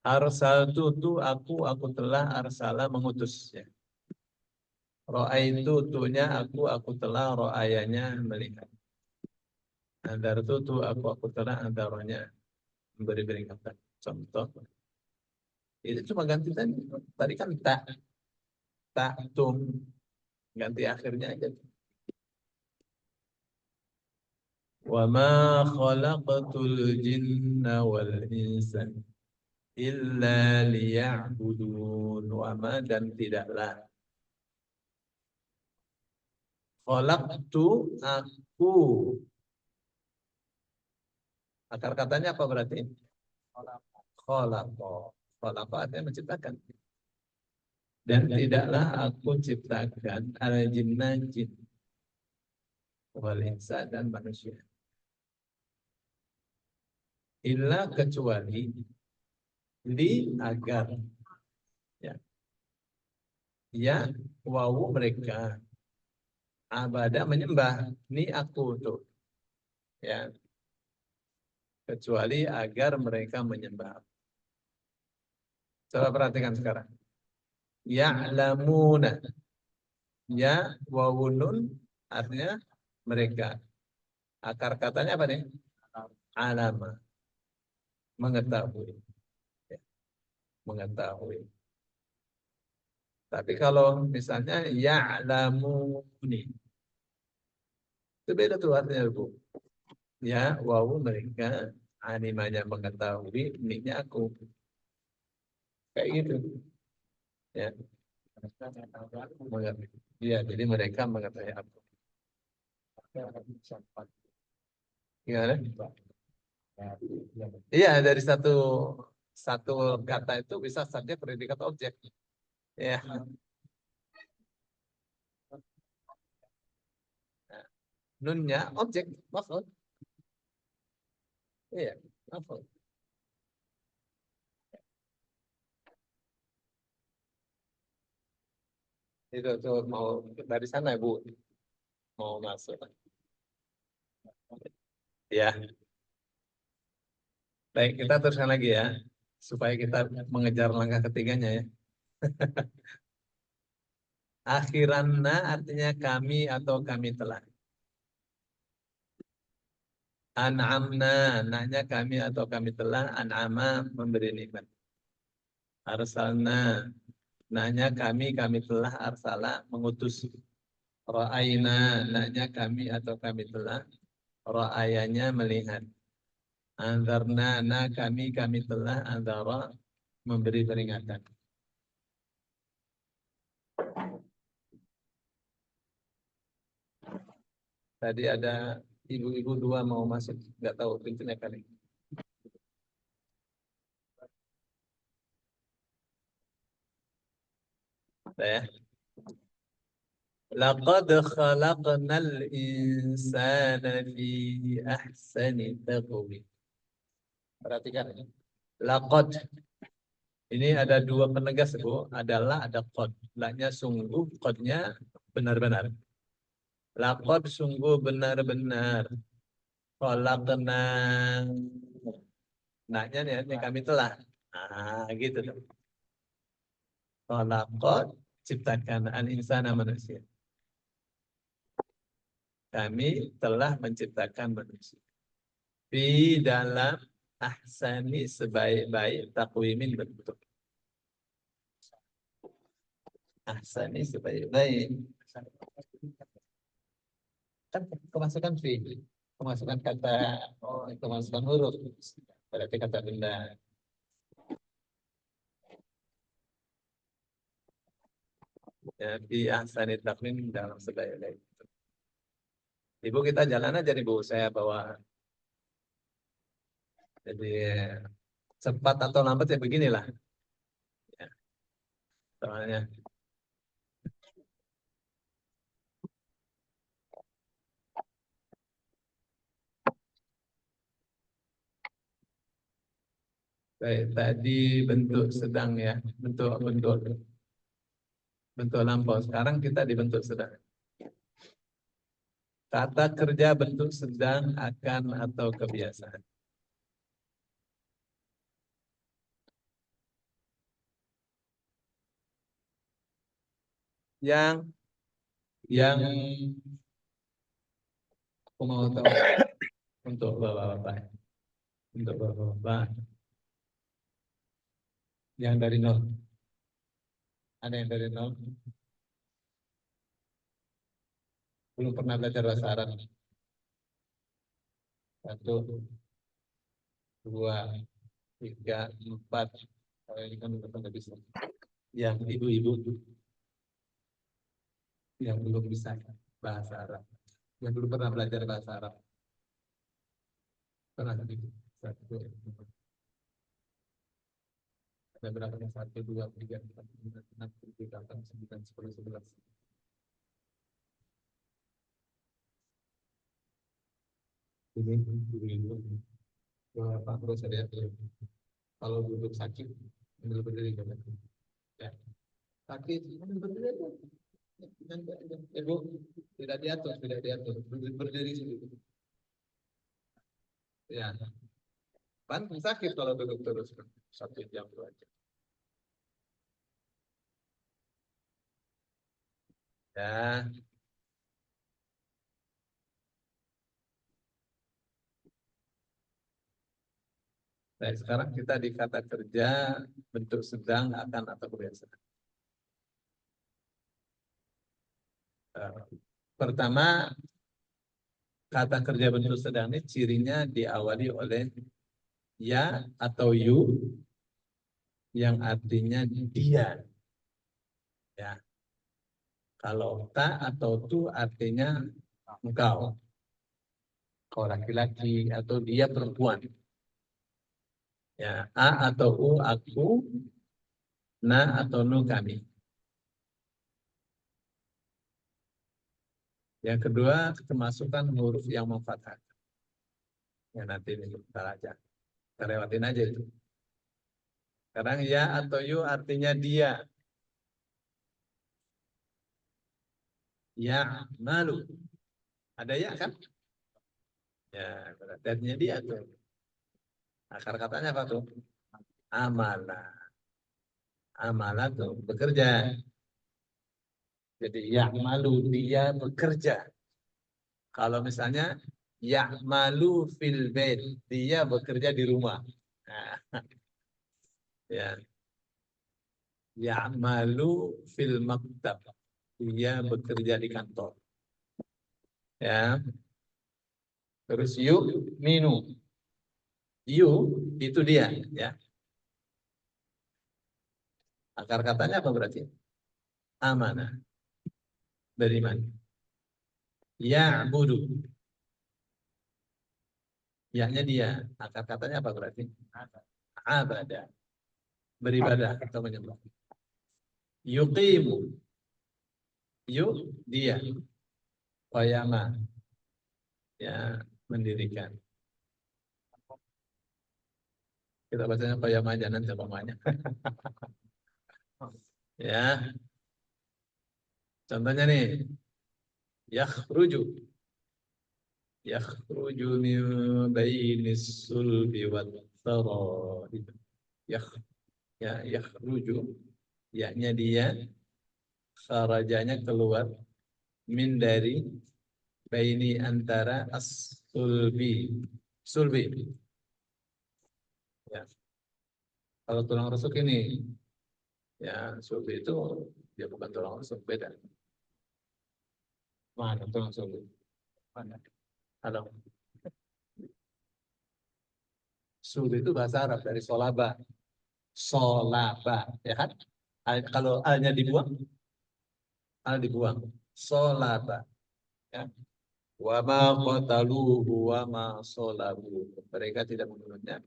Arsaltu tu aku telah arsala mengutus. Ya. Ro'aitu tunya aku telah ro'ayanya melihat. Andartu tu aku telah andaronya memberi peringatan. Contoh. Itu cuma ganti tadi. Tadi kan tak tum. Ganti akhirnya aja. Wa ma khalaqatul jinna wal insa illa liya'budun. Wa ma dan tidaklah. Khalaqtu aku. Akar katanya apa berarti? Khalaqa. Khalaqa artinya menciptakan. Dan tidaklah aku ciptakan al-jinna jin wal insa dan manusia. Illa kecuali agar ya ya wawu mereka abada menyembah ni aku tuh ya kecuali agar mereka menyembah. Coba perhatikan sekarang. Ya'lamuna ya wawu nun artinya mereka. Akar katanya apa nih? Alama mengetahui. Ya, mengetahui. Tapi kalau misalnya ya'lamuni itu beda tuh artinya Bu. Ya, wawu mereka animanya mengetahui, niknya aku. Kayak gitu. Ya. Mengerti. Iya, jadi mereka mengetahui aku. Gimana? Iya, dari satu satu kata itu bisa saja predikat objek. Ya. Nah, nunnya objek, maksud. Iya, maksud. Itu tuh mau dari sana Bu, mau masuk. Ya, baik kita teruskan lagi ya, supaya kita mengejar langkah ketiganya ya. Akhiranna artinya kami atau kami telah. An'amna, nanya kami atau kami telah. An'ama memberi nikmat. Arsalna, nanya kami telah. Arsala mengutus. Ra'ayna, nanya kami atau kami telah. Ra'ayanya melihat. Anzarna, na kami telah. Anzara memberi peringatan. Tadi ada ibu-ibu dua mau masuk, nggak tahu pintunya kali. Ya. Laqad khalaqnal insana fi ahsani taqwim. Perhatikan ya. Laqad. Ini ada dua penegas, Bu. Adalah ada qad. Lanya sungguh, qadnya benar-benar. Laqad sungguh benar-benar. Khalaqna. Nanya nih, ini kami telah. Nah, gitu dong. Khalaqat, ciptakan al-insana manusia. Kami telah menciptakan manusia. Di dalam ahsani sebaik-baik takwimin bentuk. Ahsani sebaik-baik. Kan kemasukan fi, kemasukan kata, kemasukan huruf. Berarti kata benda. Ya, di ahsani takwim dalam sebaik-baik. Ibu kita jalan aja nih Bu, saya bawa. Jadi cepat atau lambat ya beginilah. Ya, soalnya baik, tadi bentuk sedang ya, bentuk bentuk bentuk lampau. Sekarang kita di bentuk sedang. Kata kerja bentuk sedang, akan, atau kebiasaan. Yang aku mau tahu untuk bapak-bapak, untuk bapak-bapak yang dari nol. Ada yang dari nol? Belum pernah belajar bahasa Arab. 1, 2, 3, 4. Kalau ini kan udah pernah bisa. Yang ibu-ibu yang belum bisa bahasa Arab, yang belum pernah belajar bahasa Arab. Pernah tadi? 1, ada berapa? 1, 2, 3, 4, 5, 6, 7, 8, 9, 10, 11. Ini ibu-ibu. Pak terus ada kalau duduk sakit ambil berdiri kan ya, sakit ambil berdiri aja. Ibu tidak diatur berdiri sendiri ya, kan sakit kalau duduk terus 1 jam 2 jam ya. Nah, sekarang kita di kata kerja bentuk sedang, akan, atau kebiasaan. Pertama, kata kerja bentuk sedang ini cirinya diawali oleh ya atau you yang artinya dia. Ya. Kalau ta atau tu artinya engkau. Kau laki-laki atau dia perempuan. Ya, a atau u aku, na atau nu kami. Yang kedua, kemasukan huruf yang memfathah. Ya nanti kita aja. Kita lewatin aja itu. Sekarang ya atau yu artinya dia. Ya malu. Ada ya kan? Ya, berarti artinya dia tuh. Akar katanya apa tuh? Amala. Amala tuh bekerja. Jadi ya malu dia bekerja. Kalau misalnya ya malu fil bait, dia bekerja di rumah. Nah, ya. Ya malu fil maktab, dia bekerja di kantor. Ya. Terus yuk minu. You itu dia, ya. Akar katanya apa berarti? Amanah. Dari mana? Ya budu. Ya-nya dia. Akar katanya apa berarti? Abada. Beribadah atau menyembah. Yuqimu. Yuk dia. Wayama. Ya, mendirikan. Kita bacanya wayama aja nanti pokoknya. Ya. Contohnya nih. Yakhruju. yakhruju min bainis sulbi wat tara'ib. Yakhruju, yaknya dia, kharajanya keluar, min dari, baini antara, as-sulbi. Sulbi. Ya. Kalau tulang rusuk ini, ya sulbi itu dia bukan tulang rusuk, beda. Mana tulang sulbi? Mana? Halo. Sulbi itu bahasa Arab dari solaba. Solaba, ya kan? Kalau alnya dibuang, al dibuang. Solaba. Ya. Wa ma qataluhu wa ma salabuhu. Mereka tidak membunuhnya,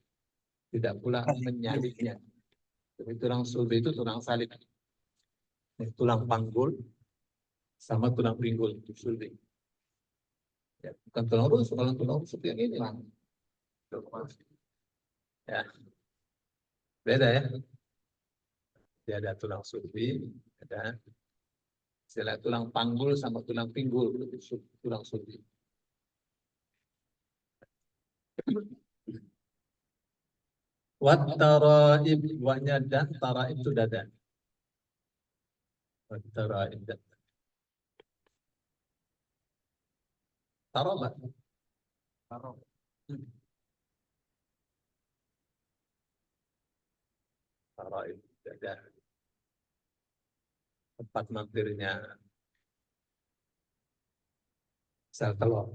tidak pula menyalibnya. Tapi tulang sulbi itu tulang salib. Tulang panggul sama tulang pinggul itu sulbi. Ya, bukan tulang rusuk, kalau tulang rusuk yang ini lah. Ya, beda ya. Dia ada tulang sulbi, ada istilah tulang panggul sama tulang pinggul itu tulang sulbi. Wat taraib, wanya dan taraib itu dada. Wat taraib dada. Tarobat. Tarobat. Taraib dada. Tempat mampirnya sel telur.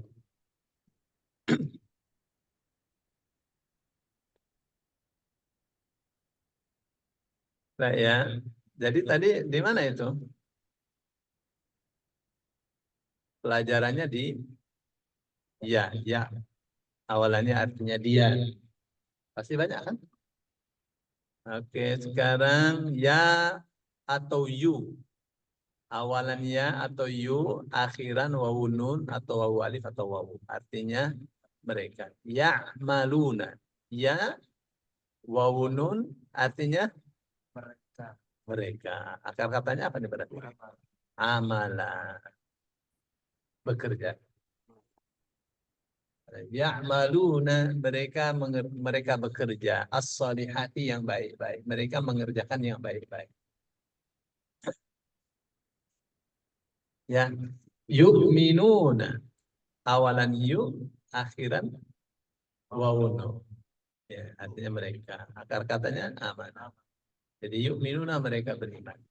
Nah ya, jadi tadi di mana itu? Pelajarannya di ya. Awalannya artinya dia. Pasti banyak kan? Oke, sekarang ya atau you. Awalan ya atau you, akhiran wawu nun atau wawu alif atau wawu. Artinya mereka. Ya maluna. Ya wawu nun artinya mereka. Mereka. Akar katanya apa nih berarti? Amala. Bekerja. Ya'maluna, mereka bekerja, as-salihati yang baik-baik. Mereka mengerjakan yang baik-baik. Ya, yu'minuna. Awalan yu, akhiran wawunu. Ya, artinya mereka. Akar katanya aman. Jadi yu'minuna, mereka beriman.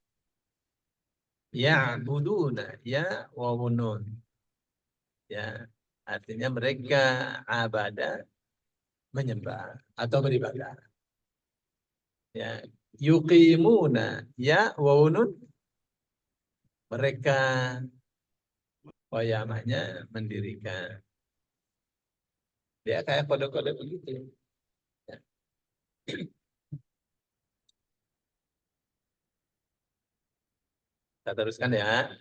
Ya'buduna, ya wawunun. Ya, artinya mereka abada, menyembah atau beribadah. Ya, yuqimuna, ya wawunun, mereka wayamanya mendirikan. Dia kayak kode-kode begitu. Ya. Kita teruskan ya.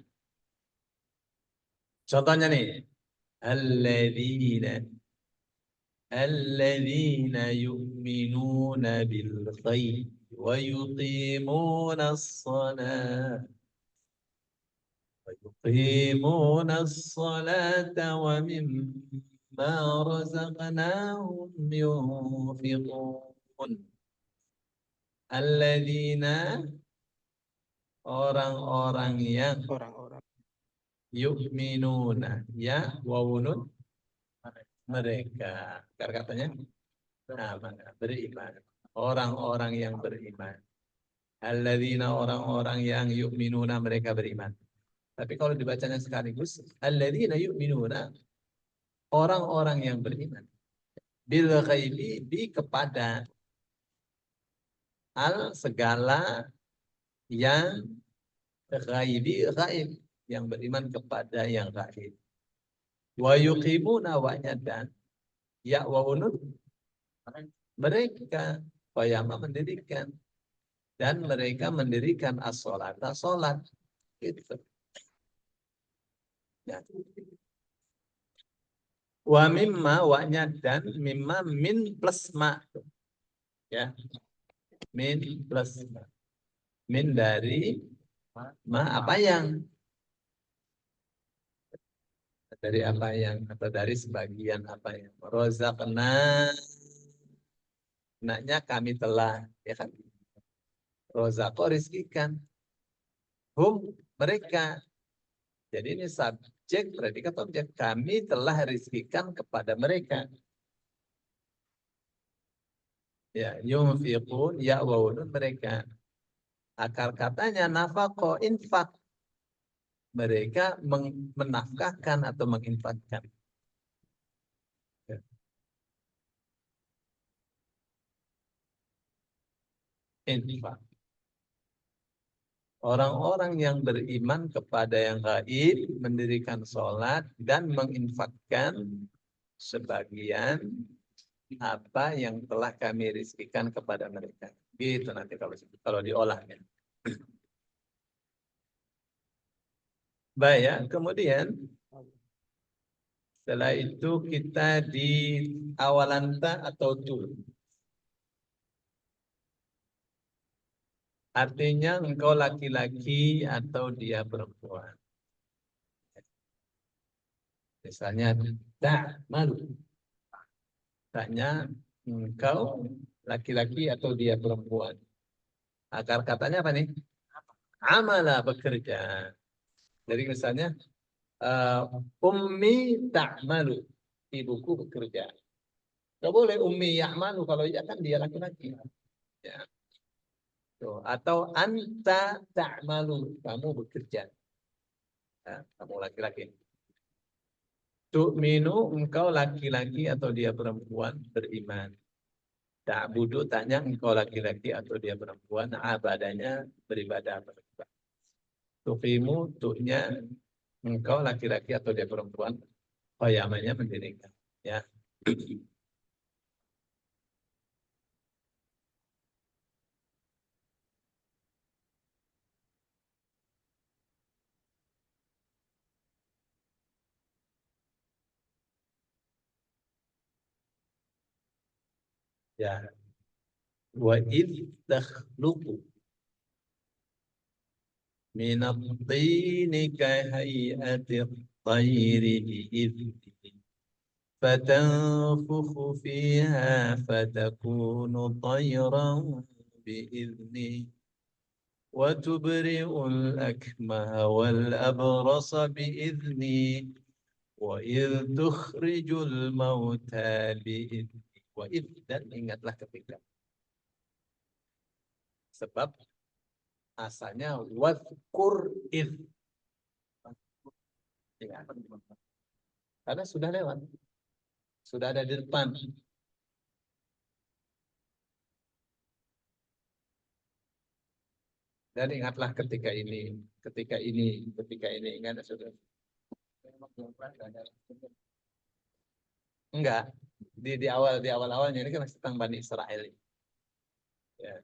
Contohnya nih. Alladzina yu'minuna bil ghaib wa yuqimuna as-salat. ويقيمون الصلاة ومما رزقناهم ينفقون. Alladzina, orang-orang yang yu'minuna, ya wawunun, mereka. Karena katanya beriman. Orang-orang yang beriman. Alladzina, orang-orang yang yu'minuna, mereka beriman. Tapi kalau dibacanya sekaligus, alladzina yu'minuna, orang-orang yang beriman. Bil ghaibi, bi kepada al segala yang ghaibi, ghaib, yang beriman kepada yang ghaib. Wa yuqimuna, wa'nya dan ya wawunun, mereka wayama mendirikan, dan mereka mendirikan as-sholat, sholat gitu. Ya. Wa mimma, wa'nya dan, mimma min plus ma. Ya. Min plus ma. Min dari ma, apa yang? Dari apa yang, atau dari sebagian apa yang. Rozakna, naknya kami telah, ya kan? Rozako rizkikan. Mereka. Jadi ini subjek, predikat, objek. Kami telah rizkikan kepada mereka. Ya, yunfiqun, ya'wawunun mereka. Akar katanya nafaqo, infak. Mereka menafkahkan atau menginfakkan. Ya. Infak. Orang-orang yang beriman kepada yang gaib, mendirikan sholat, dan menginfakkan sebagian apa yang telah kami rizkikan kepada mereka. Gitu nanti kalau diolahnya. Baik ya, kemudian setelah itu kita di awalanta atau tu. Artinya engkau laki-laki atau dia perempuan. Misalnya, tak malu. Taknya engkau laki-laki atau dia perempuan. Akar katanya apa nih? Amala, bekerja. Jadi misalnya, ummi tak malu. Ibuku bekerja. Tidak boleh ummi ya'malu. Kalau iya kan dia laki-laki. Ya. Tuh. Atau anta ta'malu. Kamu bekerja. Ya, kamu laki-laki. Tu'minu, engkau laki-laki atau dia perempuan beriman. Ta'budu, tanya engkau laki-laki atau dia perempuan. Abadanya beribadah. Tuqimu, tu'nya engkau laki-laki atau dia perempuan. Qayamanya mendirikan. Ya. Ya. Wa idh takhluqu min at-tini kahay'ati at-tayri bi'idhni fatanfukhu fiha fatakunu tayran bi'idhni wa tubri'ul akmaha wal abrasa bi'idhni wa idh tukhrijul mauta bi'idhni. Wa idh, dan ingatlah ketika. Sebab asalnya wadhkur idh. Karena sudah lewat. Sudah ada di depan. Dan ingatlah ketika ini, ketika ini, ketika ini. Ingat sudah. Enggak. Di awalnya ini kan masih tentang Bani Israel. Ya.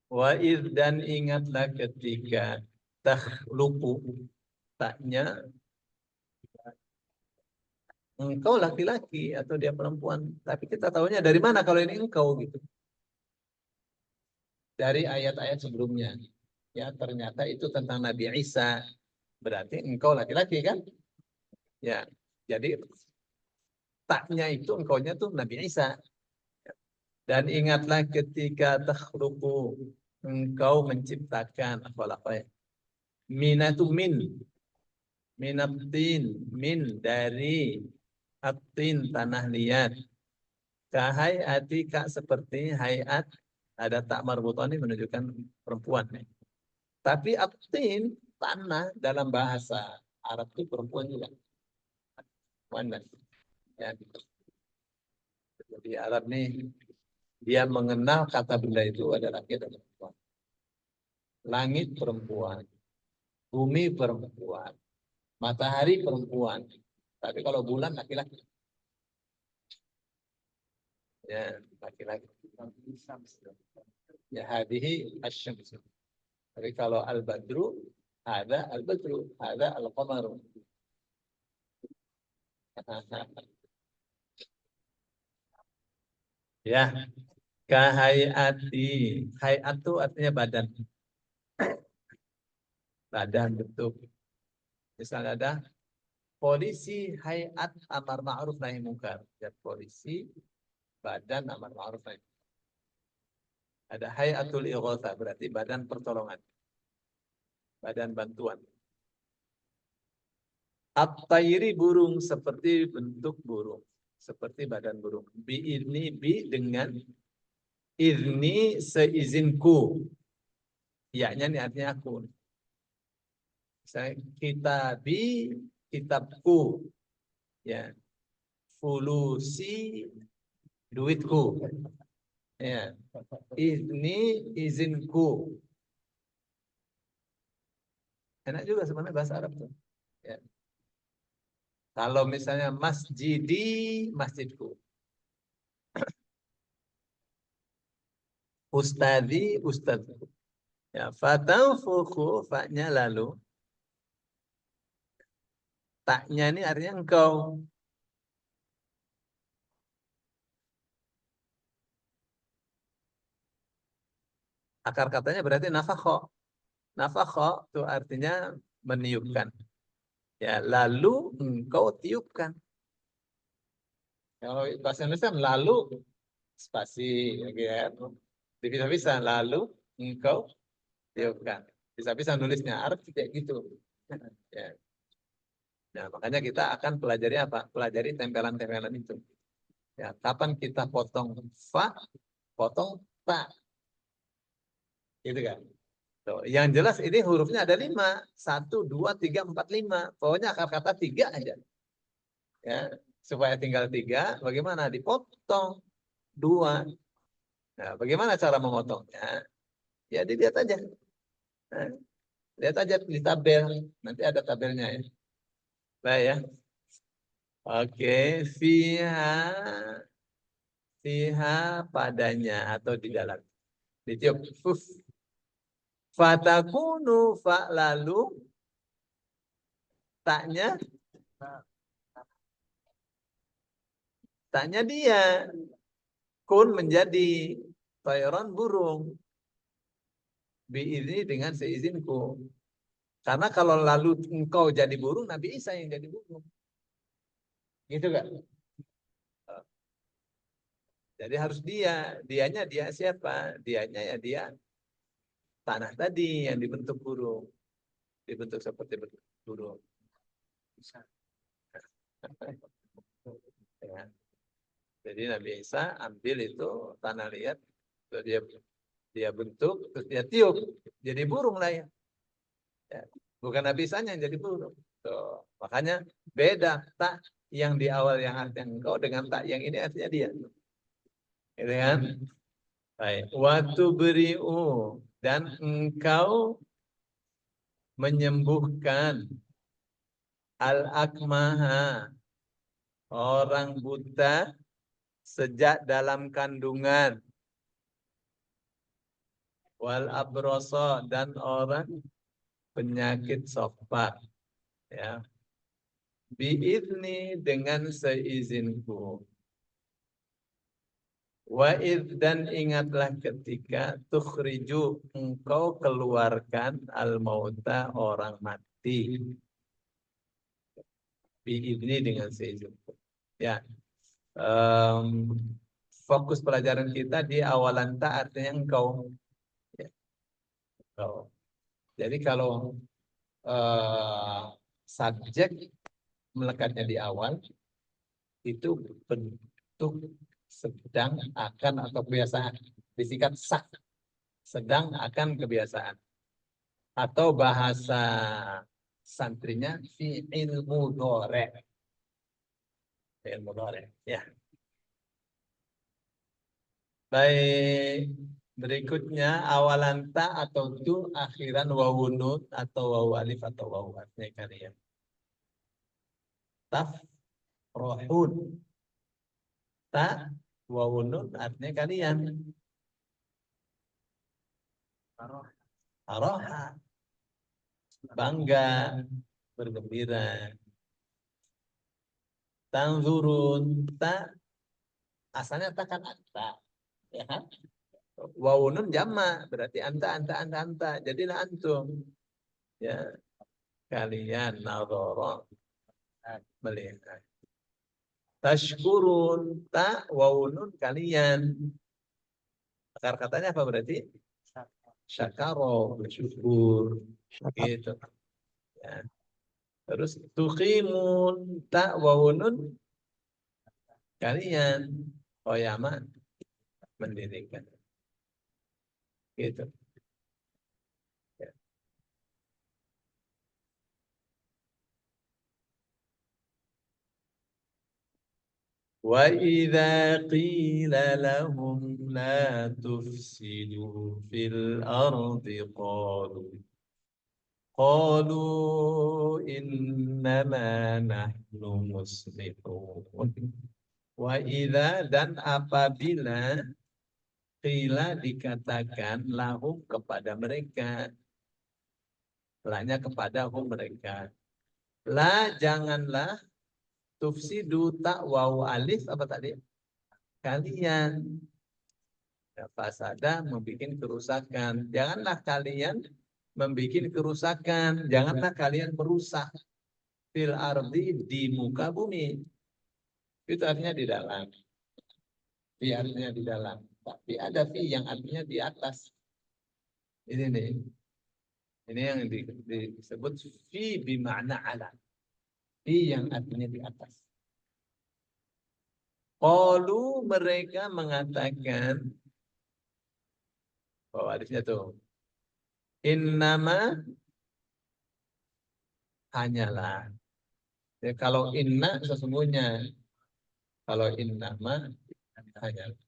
Wa'idh, dan ingatlah ketika takhluqu, taknya engkau laki-laki atau dia perempuan. Tapi kita tahunya dari mana kalau ini engkau gitu. Dari ayat-ayat sebelumnya. Ya, ternyata itu tentang Nabi Isa. Berarti engkau laki-laki kan? Ya. Jadi taknya itu engkaunya tuh Nabi Isa. Dan ingatlah ketika takhluqu, engkau menciptakan apa ya? Minatu min. Minatin, min dari atin, tanah liat. Kahayati, kak seperti hayat, ada tak marbutah ini menunjukkan perempuan. Tapi atin, tanah dalam bahasa Arab itu perempuan juga. Wanas. Ya. Jadi Arab nih, dia mengenal kata benda itu ada laki dan perempuan. Langit perempuan, bumi perempuan, matahari perempuan. Tapi kalau bulan laki-laki. Ya, laki-laki. Ya, hadihi asyams. Tapi kalau al-badru, ada al-badru, ada al-qamaru. Ya, kahayati. Hayat itu artinya badan. Badan bentuk. Misalnya ada polisi, hayat, amar ma'ruf nahi mungkar. Ya, polisi, badan, amar ma'ruf nahi mungkar. Ada hayatul ighatsah, berarti badan pertolongan. Badan bantuan. At-tayri burung, seperti bentuk burung. Seperti badan burung. Bi dengan izni, seizinku. Ya-nya ini artinya aku. Misalnya kitabi, kitabku. Ya. Fulusi, duitku. Ya. Izni, izinku. Enak juga sebenarnya bahasa Arab tuh. Ya. Kalau misalnya masjidi, masjidku. Ustadi, ustadku. Ya, fatanfukhu, fa-nya lalu. Tak-nya ini artinya engkau. Akar katanya berarti nafakho. Nafakho itu artinya meniupkan. Ya, lalu engkau tiupkan. Kalau bahasa Indonesia lalu spasi, ya, bisa lalu engkau tiupkan. Bisa nulisnya Arab kayak gitu. Ya. Nah, makanya kita akan pelajari apa? Pelajari tempelan-tempelan itu. Ya, kapan kita potong fa, potong ta. Gitu kan? Tuh, yang jelas ini hurufnya ada 5. 1, 2, 3, 4, 5. Pokoknya akar kata 3 aja. Ya, supaya tinggal 3, bagaimana? Dipotong 2. Nah, bagaimana cara memotongnya? Ya, dilihat aja. Nah, lihat aja di tabel. Nanti ada tabelnya ya. Baik ya. Oke, fiha padanya atau di dalam. Ditiup. Fatakunu fa lalu taknya dia. Kun menjadi toiron burung. Biizni dengan seizinku. Karena kalau lalu engkau jadi burung, Nabi Isa yang jadi burung. Gitu kan? Jadi harus dia. Dianya dia siapa? Dianya ya dia tanah tadi yang dibentuk burung. Dibentuk seperti bentuk burung. Ya. Jadi Nabi Isa ambil itu tanah liat, dia bentuk, terus dia tiup, jadi burung lah ya. Ya. Bukan Nabi Isa yang jadi burung. Tuh. Makanya beda tak yang di awal yang artinya engkau dengan tak yang ini artinya dia. Gitu kan? Baik. Waktu beriu dan engkau menyembuhkan al-akmaha orang buta sejak dalam kandungan, wal abroso dan orang penyakit sopak, ya, biizni dengan seizinku, wa'id dan ingatlah ketika tukhriju engkau keluarkan al-mauta orang mati, biizni dengan seizinku, ya. Fokus pelajaran kita di awalan ta artinya engkau, ya, engkau. Jadi kalau subjek melekatnya di awal itu bentuk sedang, akan, atau kebiasaan. Disikat sak, sedang, akan, kebiasaan. Atau bahasa santrinya fi'il mudhari'. Fi'il mudhari', ya. Baik, berikutnya awalan ta atau tu, akhiran wawunun atau wawu alif atau wawu artinya kalian. Tafrohun. Ta wawunun artinya kalian. Aroha. Bangga, bergembira. Tanzurun, ta asalnya ta kan anta, ya kan? Wawunun jama berarti anta. Jadilah antum. Ya, kalian nadhara melihat. Tashkurun ta wawunun kalian. Akar katanya apa berarti? Syakaro, bersyukur. Gitu. Ya. Terus tuqimun ta wawunun kalian. Qoyama mendirikan. Gitu. Ya. Wa idza qila lahum la tufsidu fil ardi qalu innama nahnu muslihun. Wa idza dan apabila qila dikatakan lahum kepada mereka, lanya kepada mereka. La janganlah tufsidu tak waw alif apa tadi? Kalian. Ya, fasada membuat kerusakan. Janganlah kalian membuat kerusakan. Janganlah kalian merusak fil ardi di muka bumi. Itu artinya di dalam. Fi artinya di dalam. Tapi ada fi yang artinya di atas. Ini nih. Ini yang disebut fi bima'na ala. Fi yang artinya di atas. Qalu mereka mengatakan bahwa hadisnya tuh innama hanyalah. Ya, kalau inna sesungguhnya, kalau innama hanyalah.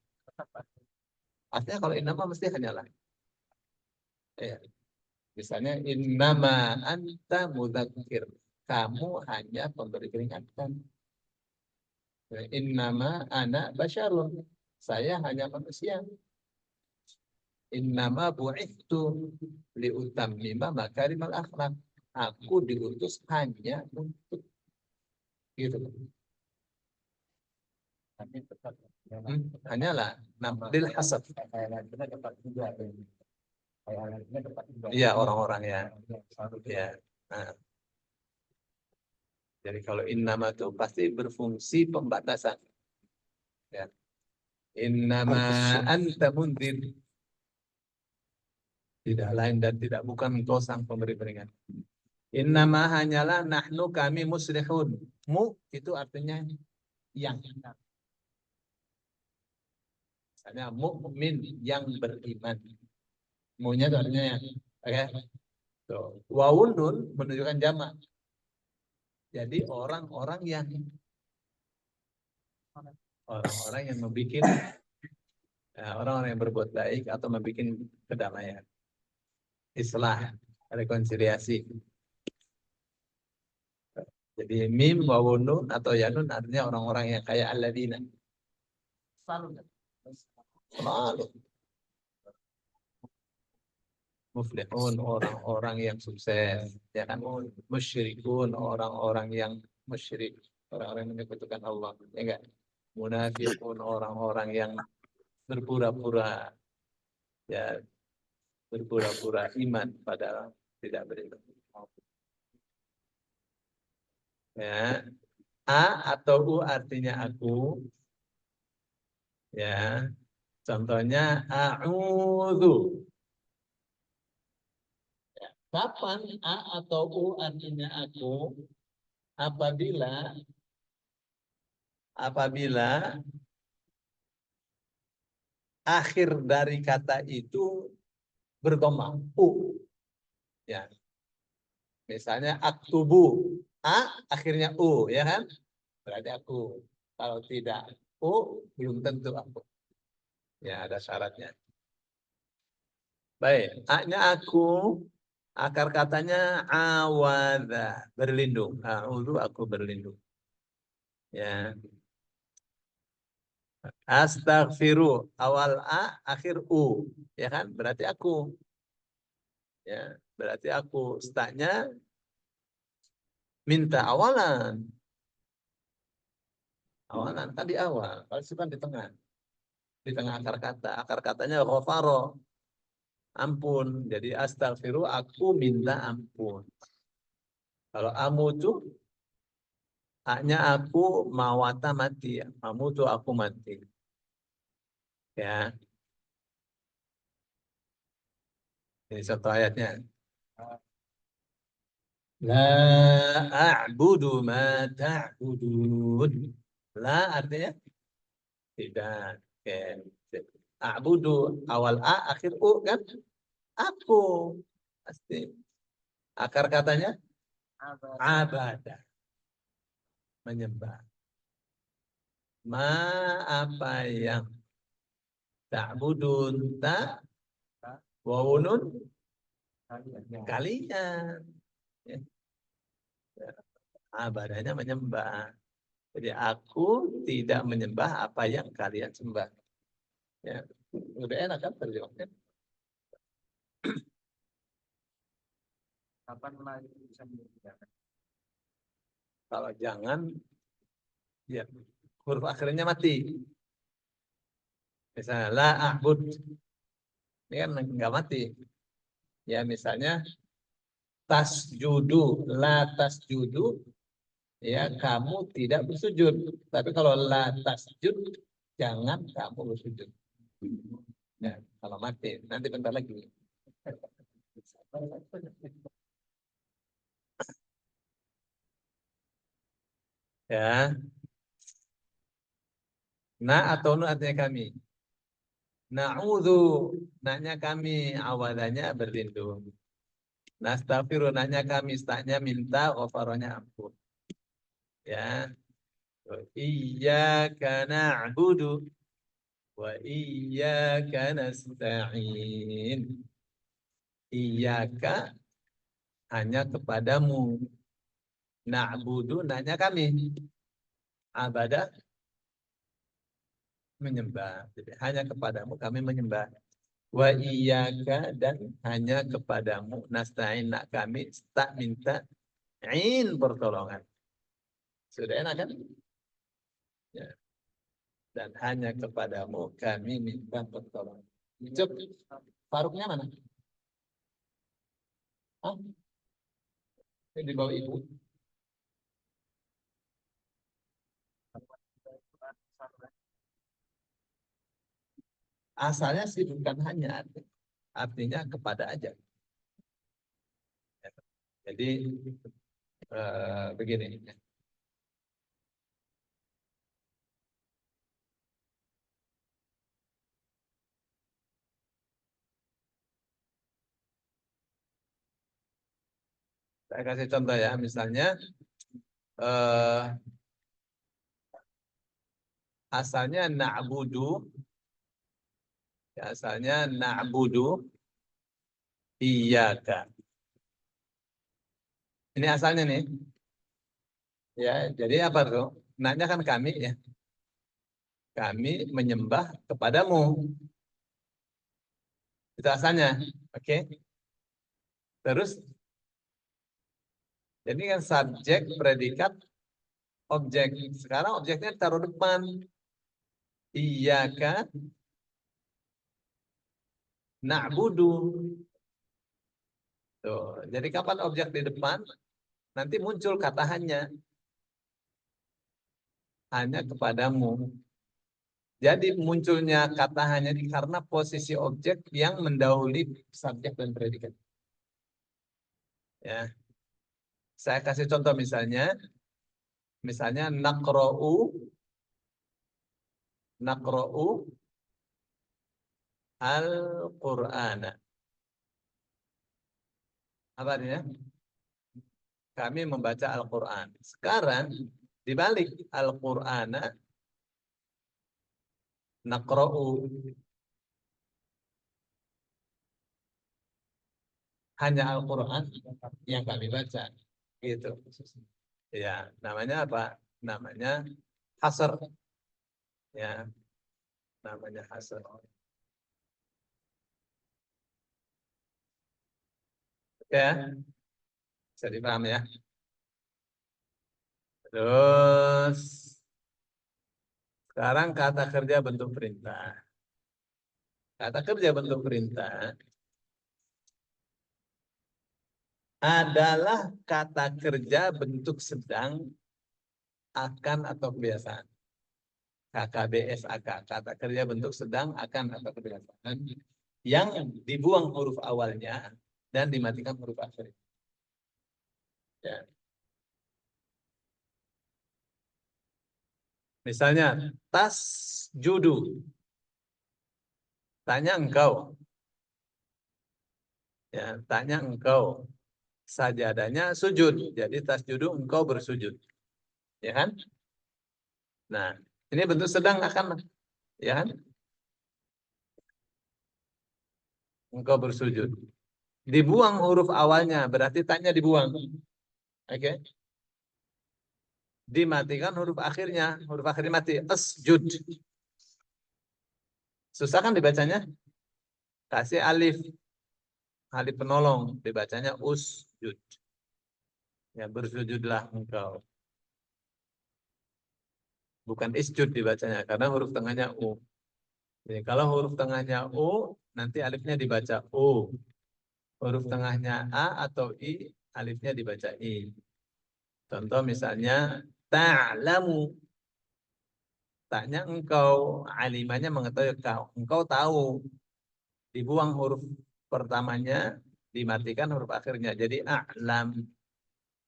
Artinya kalau innama mesti hanyalah. Ya. Misalnya innama anta mudzakir. Kamu hanya pemberi peringatan. Innama ana basyarun. Saya hanya manusia. Innama bu'ithtu liutammima makarimal akhlak. Aku diutus hanya untuk gitu. Hanyalah namdil hasad. Iya orang-orang ya. Ya. Nah. Jadi kalau innama itu pasti berfungsi pembatasan. Ya. Innama anta mundir. Tidak lain dan tidak bukan engkau sang pemberi peringatan. Innama hanyalah nahnu kami muslihun. Mu itu artinya yang. Misalnya mukmin yang beriman. Mu'nya itu artinya yang. Oke. Tuh. Wawun nun menunjukkan jamak. Jadi orang-orang yang membuat orang-orang yang berbuat baik atau membuat kedamaian. Islah, rekonsiliasi. Jadi mim wawun atau yanun artinya orang-orang yang kayak alladzina. Selalu. Muflihun orang-orang yang sukses, ya kan? Musyrikun orang-orang yang musyrik, orang-orang yang menyekutukan Allah, ya enggak? Munafiqun orang-orang yang berpura-pura, ya berpura-pura iman padahal tidak beriman. Ya, a atau u artinya aku, ya. Contohnya a'udzu. Kapan a atau u artinya aku? Apabila akhir dari kata itu berdoma u. Ya. Misalnya aktubu, a akhirnya u, ya kan? Berarti aku. Kalau tidak u, belum tentu aku. Ya, ada syaratnya. Baik, a-nya aku, akar katanya awadha, berlindung. A'udzu aku berlindung. Ya. Astaghfiru, awal a, akhir u. Ya kan? Berarti aku. Ya, berarti aku. Staknya minta awalan. Awalan kan di awal, kalau kan di tengah. di tengah akar kata. Akar katanya ghafaro, ampun. Jadi astaghfiru, aku minta ampun. Kalau amutu, haknya aku, mawata mati. Amutu, aku mati. Ya, ini contoh ayatnya. La a'budu ma ta'budun. La artinya tidak. Oke. A'budu, awal A, akhir U kan? Aku. Pasti. Akar katanya abada. Menyembah. Ma apa yang ta'budun, ta wawunun kalian. Ya. Abadanya menyembah. Jadi aku tidak menyembah apa yang kalian sembah. Ya. Udah enak kan terjemahnya? Kapan lagi bisa mengerjakan? Kalau jangan, ya huruf akhirnya mati. Misalnya la a'bud, ini kan nggak mati. Ya misalnya tasjudu, la tasjudu, ya kamu tidak bersujud. Tapi kalau la tasjud, jangan kamu bersujud. Ya, kalau mati, nanti bentar lagi. Ya, na atau nu artinya kami. Na'udzu, naknya kami, awadanya berlindung. Nastaghfiru, naknya kami, staknya minta, ghafaronya ampun. Ya. Iyyaka na'budu wa iyyaka nasta'in. Iyyaka, hanya kepadamu. Na'budu, naknya kami. Abadah, menyembah. Jadi, hanya kepadamu kami menyembah. Wa iyyaka, dan hanya kepadamu nasta'in, nak kami tak minta in pertolongan. Sudah enak kan? Ya. Dan hanya kepadamu kami minta pertolongan. Cuk, Faruknya mana? Hah? Ini di bawah ibu. Asalnya sih bukan hanya, artinya kepada aja. Jadi begini. Saya kasih contoh ya, misalnya eh, asalnya na'budu, ya, asalnya na'budu iyyaka. Ini asalnya nih. Ya, jadi apa tuh? Naknya kan kami ya. Kami menyembah kepadamu. Itu asalnya. Oke. Terus jadi kan subjek, predikat, objek. Sekarang objeknya taruh depan. Iyyaka na'budu. Tuh. Jadi kapan objek di depan, nanti muncul kata hanya kepadamu. Jadi munculnya kata hanya karena posisi objek yang mendahului subjek dan predikat. Ya. Saya kasih contoh misalnya naqra'u al-Qur'ana. Apa artinya? Kami membaca Al-Quran. Sekarang dibalik Al-Qur'ana naqra'u, hanya Al-Quran yang kami baca. Gitu. Ya, namanya apa? Namanya hasr. Ya, namanya hasr. Oke, bisa dipahami ya. Terus sekarang kata kerja bentuk perintah. Kata kerja bentuk perintah adalah kata kerja bentuk sedang, akan, atau kebiasaan. KKBS AK, kata kerja bentuk sedang, akan, atau kebiasaan yang dibuang huruf awalnya dan dimatikan huruf akhirnya. Ya. Misalnya, tas judu. Tanya engkau. Ya, tanya engkau. Sajadahnya sujud. Jadi tas judu engkau bersujud. Ya kan? Nah, ini bentuk sedang akan, ya kan? Engkau bersujud. Dibuang huruf awalnya, berarti tanya dibuang. Oke? Dimatikan huruf akhirnya mati. Asjud. Susah kan dibacanya? Kasih alif. Alif penolong. Dibacanya usjud. Ya, bersujudlah engkau. Bukan isjud dibacanya, karena huruf tengahnya U. Jadi kalau huruf tengahnya U, nanti alifnya dibaca U. Huruf tengahnya A atau I, alifnya dibaca I. Contoh misalnya, ta'lamu. Tanya engkau, alimanya mengetahui kau. Engkau tahu. Dibuang huruf pertamanya, dimatikan huruf akhirnya. Jadi a'lam.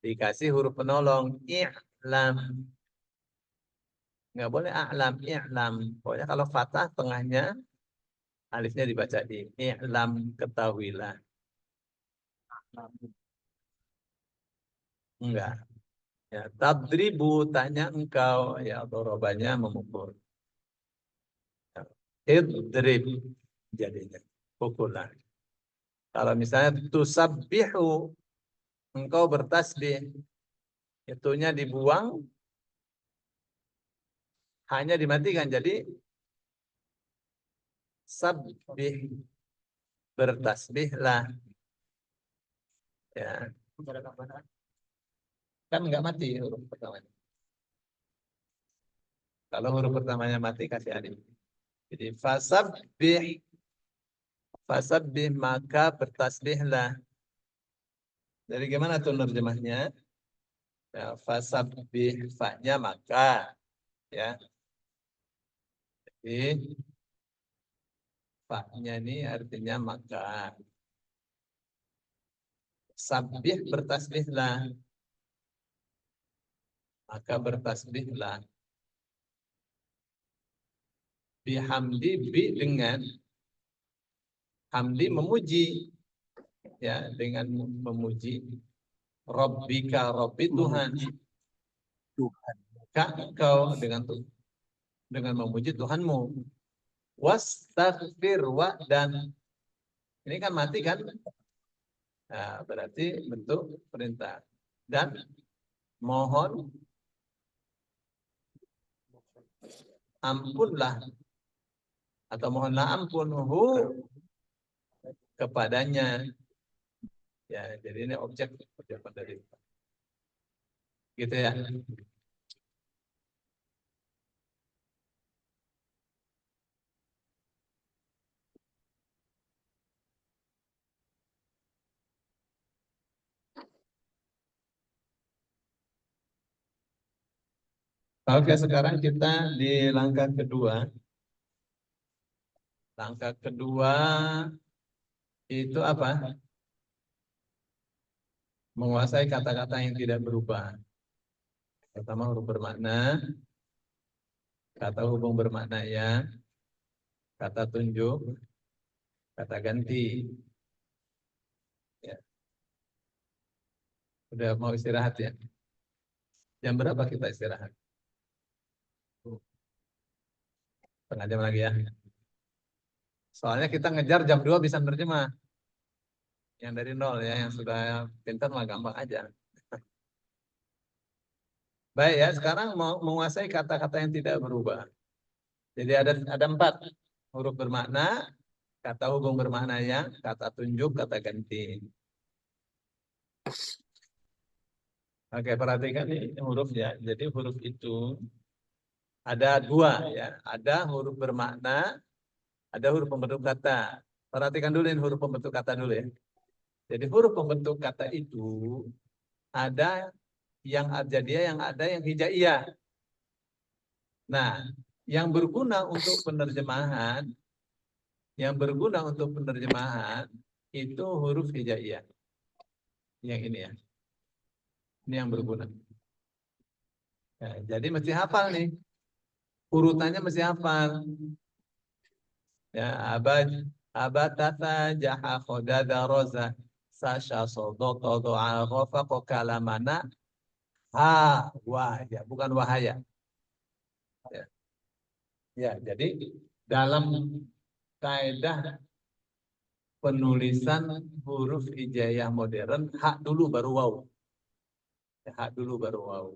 Dikasih huruf penolong, i'lam. Nggak boleh a'lam, i'lam. Pokoknya kalau fathah tengahnya, alifnya dibaca I. I'lam, ketahuilah. Enggak. Ya, tadribu, tanya engkau. Ya, dorobanya memukul. Idrib, jadinya. Pukulan. Kalau misalnya tusabbihu, engkau bertasbih. Itunya dibuang, hanya dimatikan. Jadi, sabbih, bertasbihlah. Ya. Kan enggak mati huruf pertamanya. Kalau huruf pertamanya mati, kasih alif. Jadi, fasabbih, maka bertasbihlah. Jadi gimana tuh nerjemahnya? Ya, fasabbih, fa-nya maka. Ya. Jadi, fa-nya ini artinya maka. Sabbih, bertasbihlah. Maka bertasbihlah. Bihamdi, bi dengan hamdi memuji. Ya, dengan memuji. Rabbika, Rabbi Tuhan. Maka engkau dengan memuji Tuhanmu. Wastaghfir, wa, dan ini kan mati kan? Nah, berarti bentuk perintah. Dan mohon ampunlah atau mohonlah ampun kepadanya. Ya, jadi ini objek dari gitu ya. Oke, sekarang kita di langkah kedua. Langkah kedua itu apa? Menguasai kata-kata yang tidak berubah. Pertama huruf bermakna, kata hubung bermakna ya, kata tunjuk, kata ganti. Ya. Udah mau istirahat ya? Jam berapa kita istirahat? Setengah jam lagi ya. Soalnya kita ngejar jam 2 bisa nerjemah. Yang dari nol ya, yang sudah pintar mah gampang aja. Baik ya, sekarang mau menguasai kata-kata yang tidak berubah. Jadi ada 4 huruf bermakna, kata hubung bermakna yang, kata tunjuk, kata ganti. Oke, perhatikan nih huruf ya. Jadi huruf itu ada 2 ya. Ada huruf bermakna, Ada huruf pembentuk kata. Perhatikan dulu ini huruf pembentuk kata dulu ya. Jadi huruf pembentuk kata itu ada yang abjadiyah, yang ada yang hijaiyah. Nah, yang berguna untuk penerjemahan, itu huruf hijaiyah. Yang ini ya. Ini yang berguna. Ya, jadi mesti hafal nih. Urutannya mesti hafal. Ya, abatata jaha khodada roza sasha sodoto do'a rofa kalamana ha wahya, bukan wahaya. Ya. Ya, jadi dalam kaidah penulisan huruf hijaiyah modern, hak dulu baru waw. Ya, hak dulu baru waw.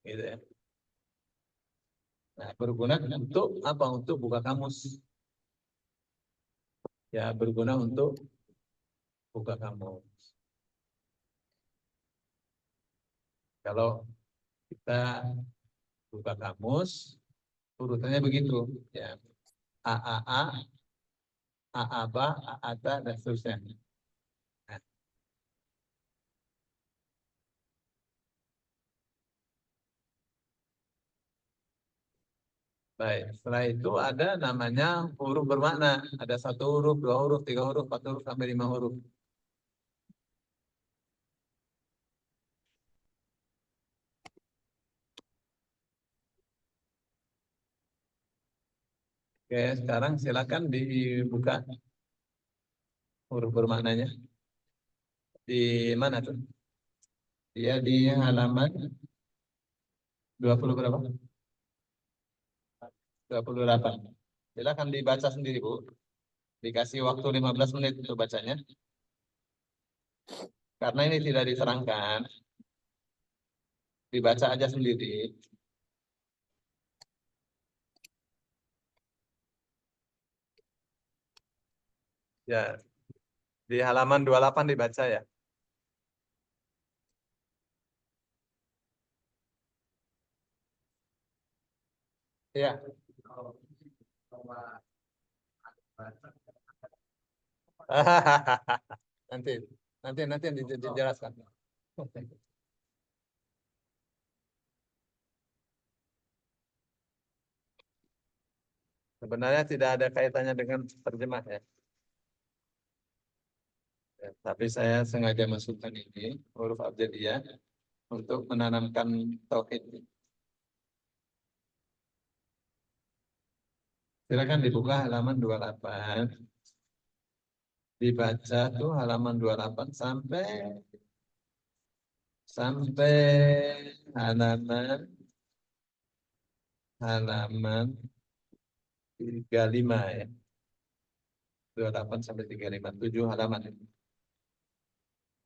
Gitu ya. Nah, berguna untuk apa? Untuk buka kamus. Ya, berguna untuk buka kamus. Kalau kita buka kamus, urutannya begitu. Ya, A, A, A, A, A, ba, A, Ata, dan seterusnya. Nah, baik, setelah itu ada namanya huruf bermakna. Ada 1 huruf, 2 huruf, 3 huruf, 4 huruf, sampai 5 huruf. Oke, sekarang silakan dibuka huruf bermaknanya. Di mana tuh? Dia di halaman 20 berapa? 28. Silakan dibaca sendiri, Bu. Dikasih waktu 15 menit untuk bacanya. Karena ini tidak diterangkan, dibaca aja sendiri. Ya, di halaman 28 dibaca ya. Iya. Nanti, nanti dijelaskan. Sebenarnya tidak ada kaitannya dengan terjemah ya. Ya, tapi saya sengaja masukkan ini huruf abjadiyah untuk menanamkan tauhid. Silakan dibuka halaman 28. Dibaca tuh halaman 28 sampai halaman 35 ya. 28 sampai 35, 7 halaman.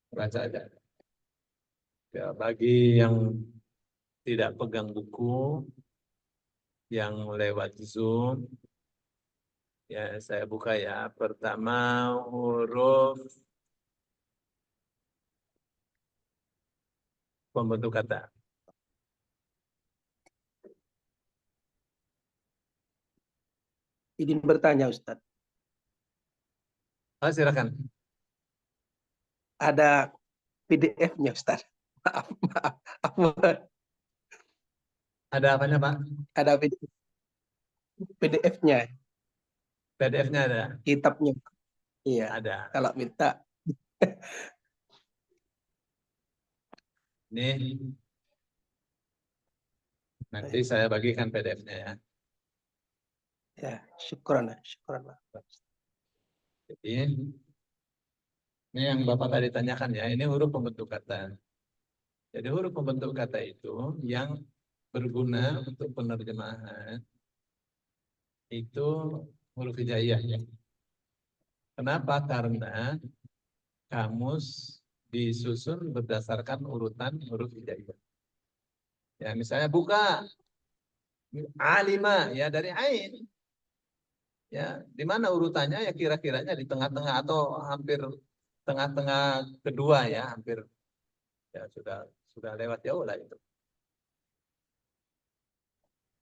Baca aja. Ya, bagi yang tidak pegang buku, yang lewat Zoom, ya saya buka ya. Pertama huruf pembentuk kata. Izin bertanya, Ustadz. Oh, silakan. Ada PDF-nya, Ustadz. Maaf. Ada apanya, Pak? Ada PDF-nya, PDF-nya ada? kitabnya. Iya. Ada. Kalau minta. Nih, nanti saya bagikan PDF-nya ya. Ya, syukran. Syukran, Pak. Jadi, ini yang Bapak tadi tanyakan ya, ini huruf pembentuk kata. Jadi huruf pembentuk kata itu yang berguna untuk penerjemahan itu huruf hijaiyah ya. Kenapa? Karena kamus disusun berdasarkan urutan huruf hijaiyah. Ya, misalnya buka A5 ya dari ain. Ya, di mana urutannya ya kira-kiranya di tengah-tengah atau hampir tengah-tengah kedua ya, hampir ya sudah lewat jauh lah itu.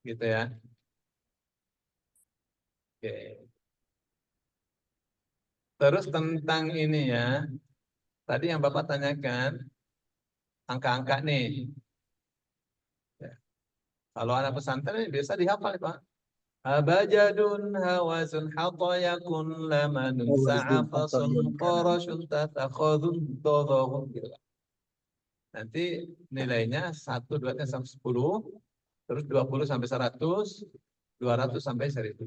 Gitu ya. Oke. Terus tentang ini ya, tadi yang Bapak tanyakan, angka-angka nih. Ya. Kalau anak pesantren biasa dihafal Pak. Abajadun hawasun hatoyakun lamanun sa'afasun qarasyun tatakhadun todahun. Gitu. Nanti nilainya 1, 2, 3 sampai 10, terus 20 sampai 100, 200 sampai 1000.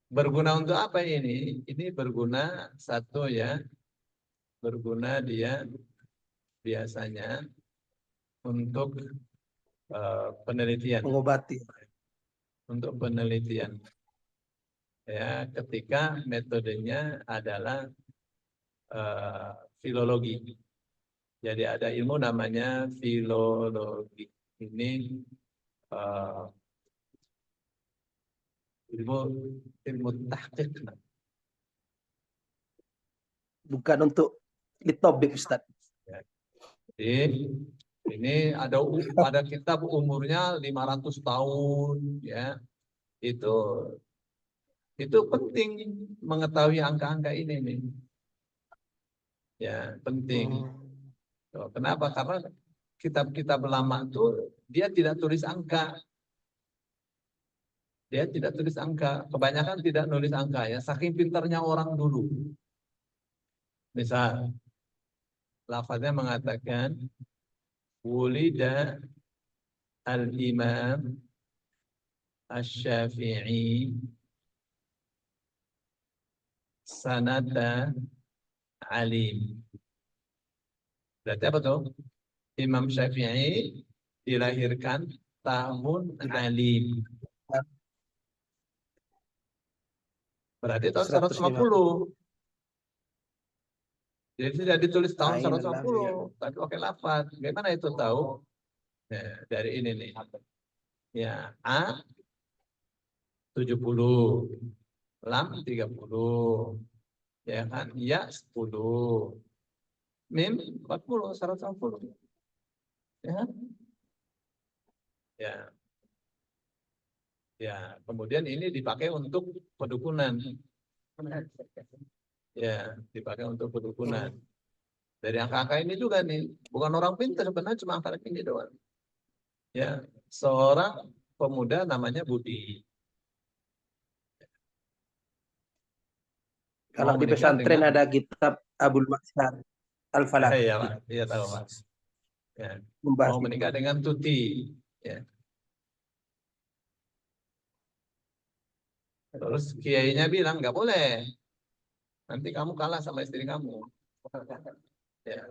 Berguna untuk apa ini? Ini berguna satu ya, berguna dia biasanya untuk penelitian. Mengobati. Untuk penelitian. Ya, ketika metodenya adalah filologi. Jadi ada ilmu namanya filologi. Ini ilmu tahqiq. Bukan untuk litobik Ustaz. Ya. Jadi ini ada kitab umurnya 500 tahun ya. Itu penting mengetahui angka-angka ini nih. Ya, penting. Kenapa? Karena kitab-kitab lama itu dia tidak tulis angka. Dia tidak tulis angka. Kebanyakan tidak nulis angka ya. Saking pintarnya orang dulu. Misal, lafaznya mengatakan Wulida al-imam asy-Syafi'i sanata alim. Berarti apa tuh? Imam Syafi'i dilahirkan tahun alim. Berarti tahun 150. Jadi tidak ditulis tahun 150, tapi pakai lafaz. Bagaimana itu tahu? Nah, dari ini nih. Ya, A 70, lam 30, ya kan? Ya 10, mim 40, 150. Ya. Ya. Ya, kemudian ini dipakai untuk pedukunan. Ya, dipakai untuk pedukunan. Dari angka-angka ini juga nih, bukan orang pintar sebenarnya, cuma angka ini doang. Ya, seorang pemuda namanya Budi. Kalau di pesantren ada kitab Abul Maksar Al-Falah. Iya, Pak. Iya tahu, Pak. Ya. Mau menikah dengan Tuti. Ya. Terus kiainya bilang nggak boleh. Nanti kamu kalah sama istri kamu. Ya.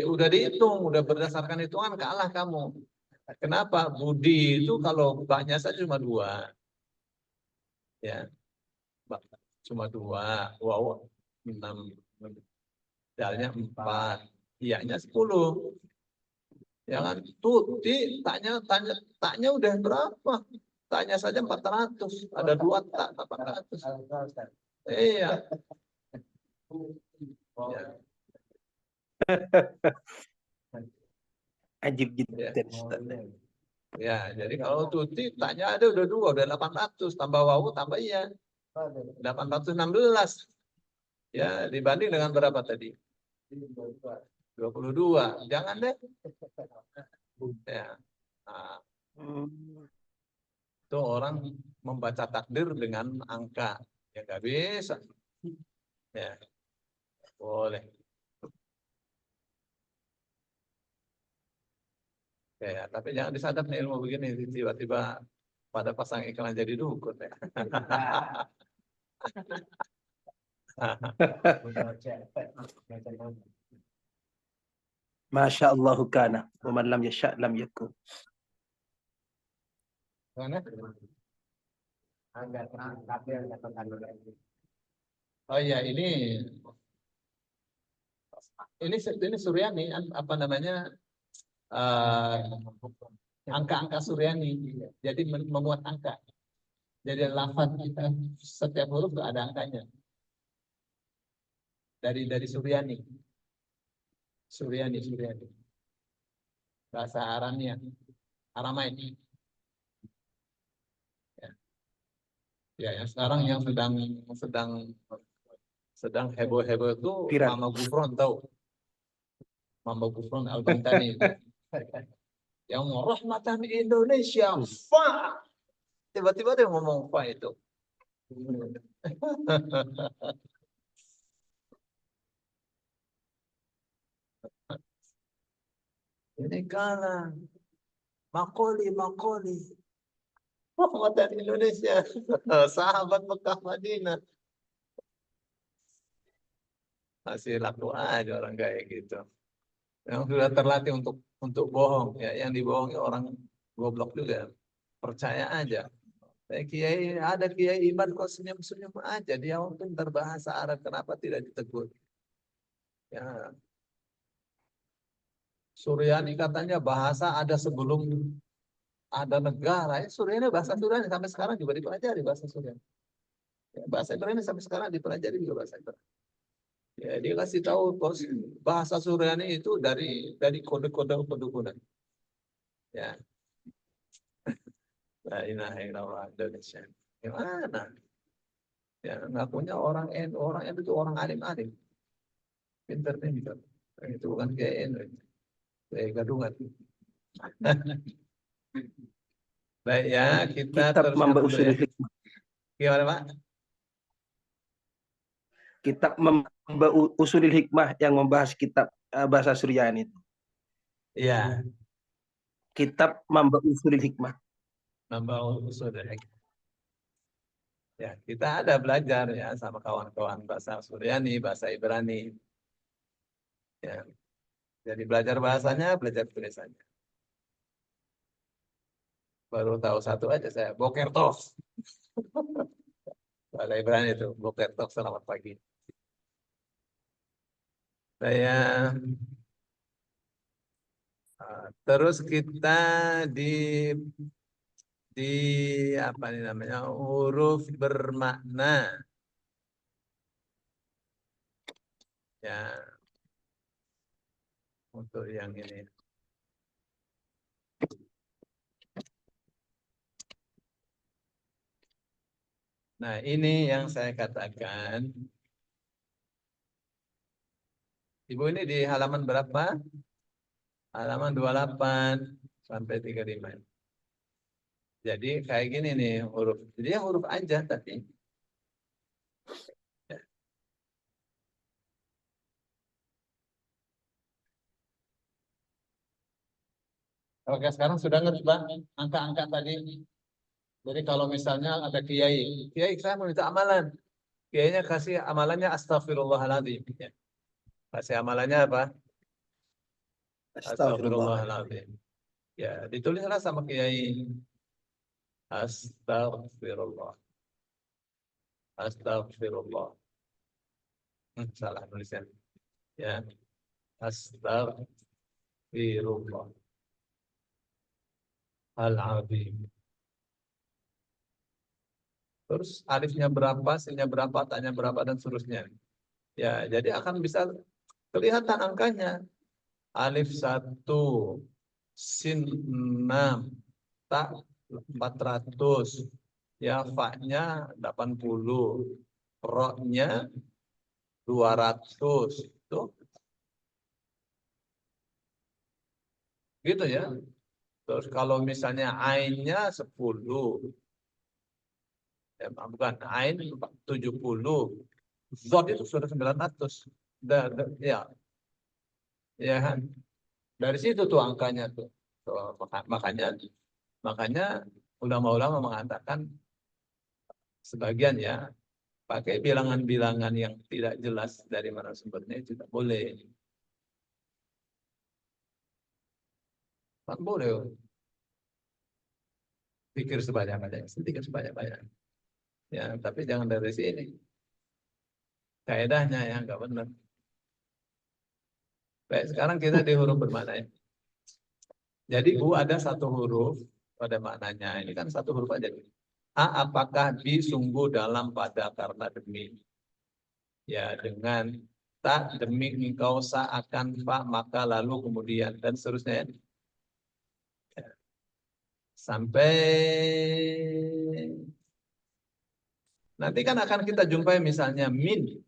Udah dihitung, udah berdasarkan hitungan kalah kamu. Kenapa? Budi itu kalau banyak saja cuma 2. Ya. Cuma 2. Wow. 6. Dalnya 4. Iyanya 10. Jangan Tuti tanya udah berapa? Tanya saja 400. Ada 2 tak 400. Iya. Ya. Ajib gitu. Ya, jadi kalau Tuti tanya ada udah 2, udah 800. Tambah wawu tambah iya. 816. Ya, dibanding dengan berapa tadi? 22. Jangan deh. Ya. Nah, itu orang membaca takdir dengan angka. Ya nggak bisa. Ya. Boleh. Ya, tapi jangan disadap nih ilmu begini tiba-tiba pada pasang iklan jadi dukun ya. Masya Allahu kana, wa man lam yasha' lam yakun. Oh iya, ini Suryani, apa namanya, angka-angka Suryani. Jadi memuat angka. Jadi lafaz kita setiap huruf itu ada angkanya. Dari Suryani. Suryani. Bahasa Aramaik. Ya, yang sekarang yang sedang heboh-heboh itu Viral. Mama Gufron, tahu? Mama Gufron Al-Bantani itu. Yang rahmatan Indonesia, fa. Tiba-tiba dia ngomong fa itu. Ini kalah. Makoli. Rahmatan Indonesia. Sahabat Mekah Madinah. Masih laku aja orang kayak gitu. Yang sudah terlatih untuk bohong. Ya, yang dibohongi orang goblok juga. Percaya aja. Kiai, ada Kiai Iman kok senyum-senyum aja. Dia pintar bahasa Arab, kenapa tidak ditegur? Ya, Suryani katanya bahasa ada sebelum ada negara. Ya, Suryani bahasa Suryani sampai sekarang juga dipelajari bahasa Suryani. Ya, bahasa Ibrani sampai sekarang dipelajari juga bahasa Ibrani. Ya, dia kasih tahu bahasa Suryani itu dari kode-kode kedukunan. Ya, la ilaha illallah Indonesia. Gimana? Ya, ngakunya orang itu orang alim-alim. Pinter. Itu bukan kayak ini. Kayak gadungan. Baik ya, kita Kitab teruskan Mamba dulu ya. Usulul Hikmah. Gimana Pak? Kitab Mamba Usulul Hikmah yang membahas kitab bahasa Suryani itu. Iya, Kitab Mamba Usulul Hikmah. nambah usul dari ya, kita ada belajar ya sama kawan-kawan bahasa Suryani, bahasa Ibrani. Ya, jadi belajar bahasanya, belajar tulisannya. Baru tahu satu aja saya, Boker Tov. Bahasa Ibrani itu, Boker Tov, selamat pagi. Saya terus kita di di apa ini namanya huruf bermakna. Ya, untuk yang ini. Nah, ini yang saya katakan. Ibu ini di halaman berapa? Halaman 28 sampai 35. Jadi kayak gini nih huruf. Jadi ya huruf aja tapi. Ya. Oke, sekarang sudah ngerti Bang angka-angka tadi. Jadi kalau misalnya ada kiai saya mau minta amalan. Kiainya kasih amalannya astagfirullahaladzim. Ya. Kasih amalannya apa? Astagfirullah. Astagfirullahaladzim. Ya, ditulislah sama kiai. Astagfirullah. Astagfirullah. Salah nulisnya. Ya. Astagfirullah. Al-Azim. Terus alifnya berapa, sinnya berapa, tanya berapa, dan seterusnya. Ya, jadi akan bisa kelihatan angkanya. Alif 1, sin 6, tak 400, ya fa-nya 80, ro-nya 200. Tuh. Gitu ya. Terus kalau misalnya ainnya 10, ya, bukan ain 70, zot itu sudah 900. Ya, ya kan. Dari situ tuh angkanya tuh. Tuh, makanya ulama-ulama mengatakan sebagian ya pakai bilangan-bilangan yang tidak jelas dari mana sumbernya itu tidak boleh. Tak boleh. Pikir sebanyak-banyak, pikir sebanyak-banyak. Ya, tapi jangan dari sini. Kaedahnya yang enggak benar. Baik, sekarang kita di huruf bermakna ya. Jadi Bu ada satu huruf pada maknanya. Ini kan satu huruf aja. A apakah bi sungguh dalam pada karena demi. Ya dengan tak demi engkau seakan pak maka lalu kemudian dan seterusnya. Ya. Sampai Nanti kan akan kita jumpai misalnya min.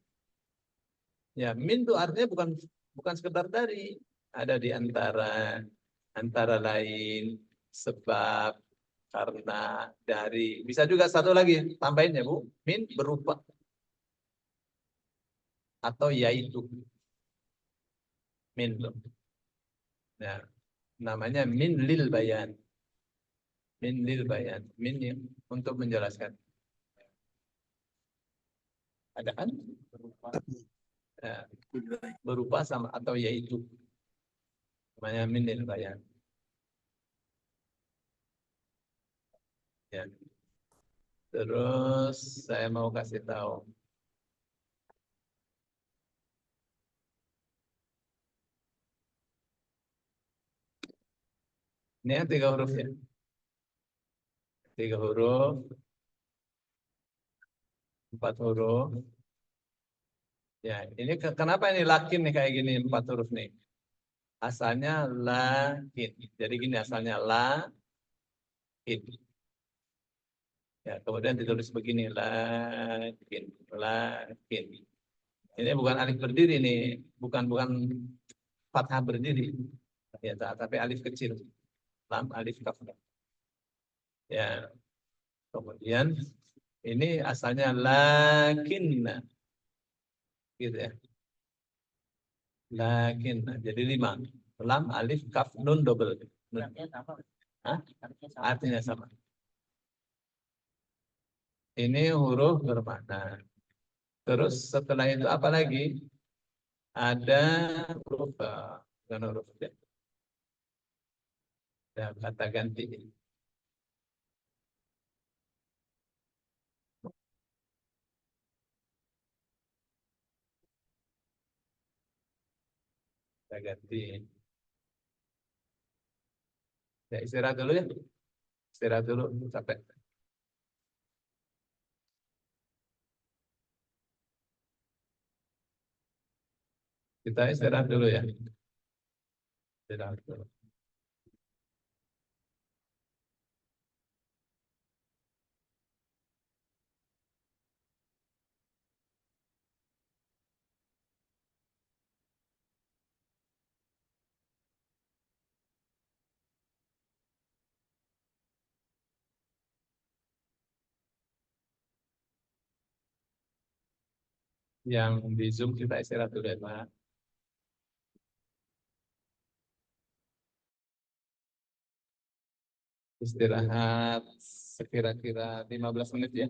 Ya, min itu artinya bukan sekedar dari, ada di antara lain, sebab, karena, dari. Bisa juga satu lagi tambahin ya Bu, min berupa atau yaitu. Min loh. Nah, namanya min lil bayan. Min lil bayan. Min yang untuk menjelaskan. Ada kan? Ya, berupa sama atau yaitu. Namanya min lil bayan. Ya. Terus saya mau kasih tahu. Ini yang 3 huruf ya. 3 huruf, 4 huruf. Ya, ini kenapa ini lakin nih kayak gini 4 huruf nih? Asalnya lakin. Jadi gini asalnya lakin. Ya, kemudian ditulis begini lakin, lakin. Ini bukan alif berdiri nih, bukan fathah berdiri. Ya, tapi alif kecil. Lam alif kaf. Ya. Kemudian ini asalnya lakin, gitu ya. Lakin, jadi 5. Lam alif kaf nun double. Hah? Artinya sama. Ini huruf bermakna. Terus setelah itu apa lagi? Ada huruf, bukan huruf ya. Ada kata ganti. Kata ganti. Ya, istirahat dulu ya. Istirahat dulu, capek. Kita istirahat dulu ya. Istirahat dulu. Yang di Zoom kita istirahat dulu ya, Pak. Istirahat sekira-kira 15 menit ya.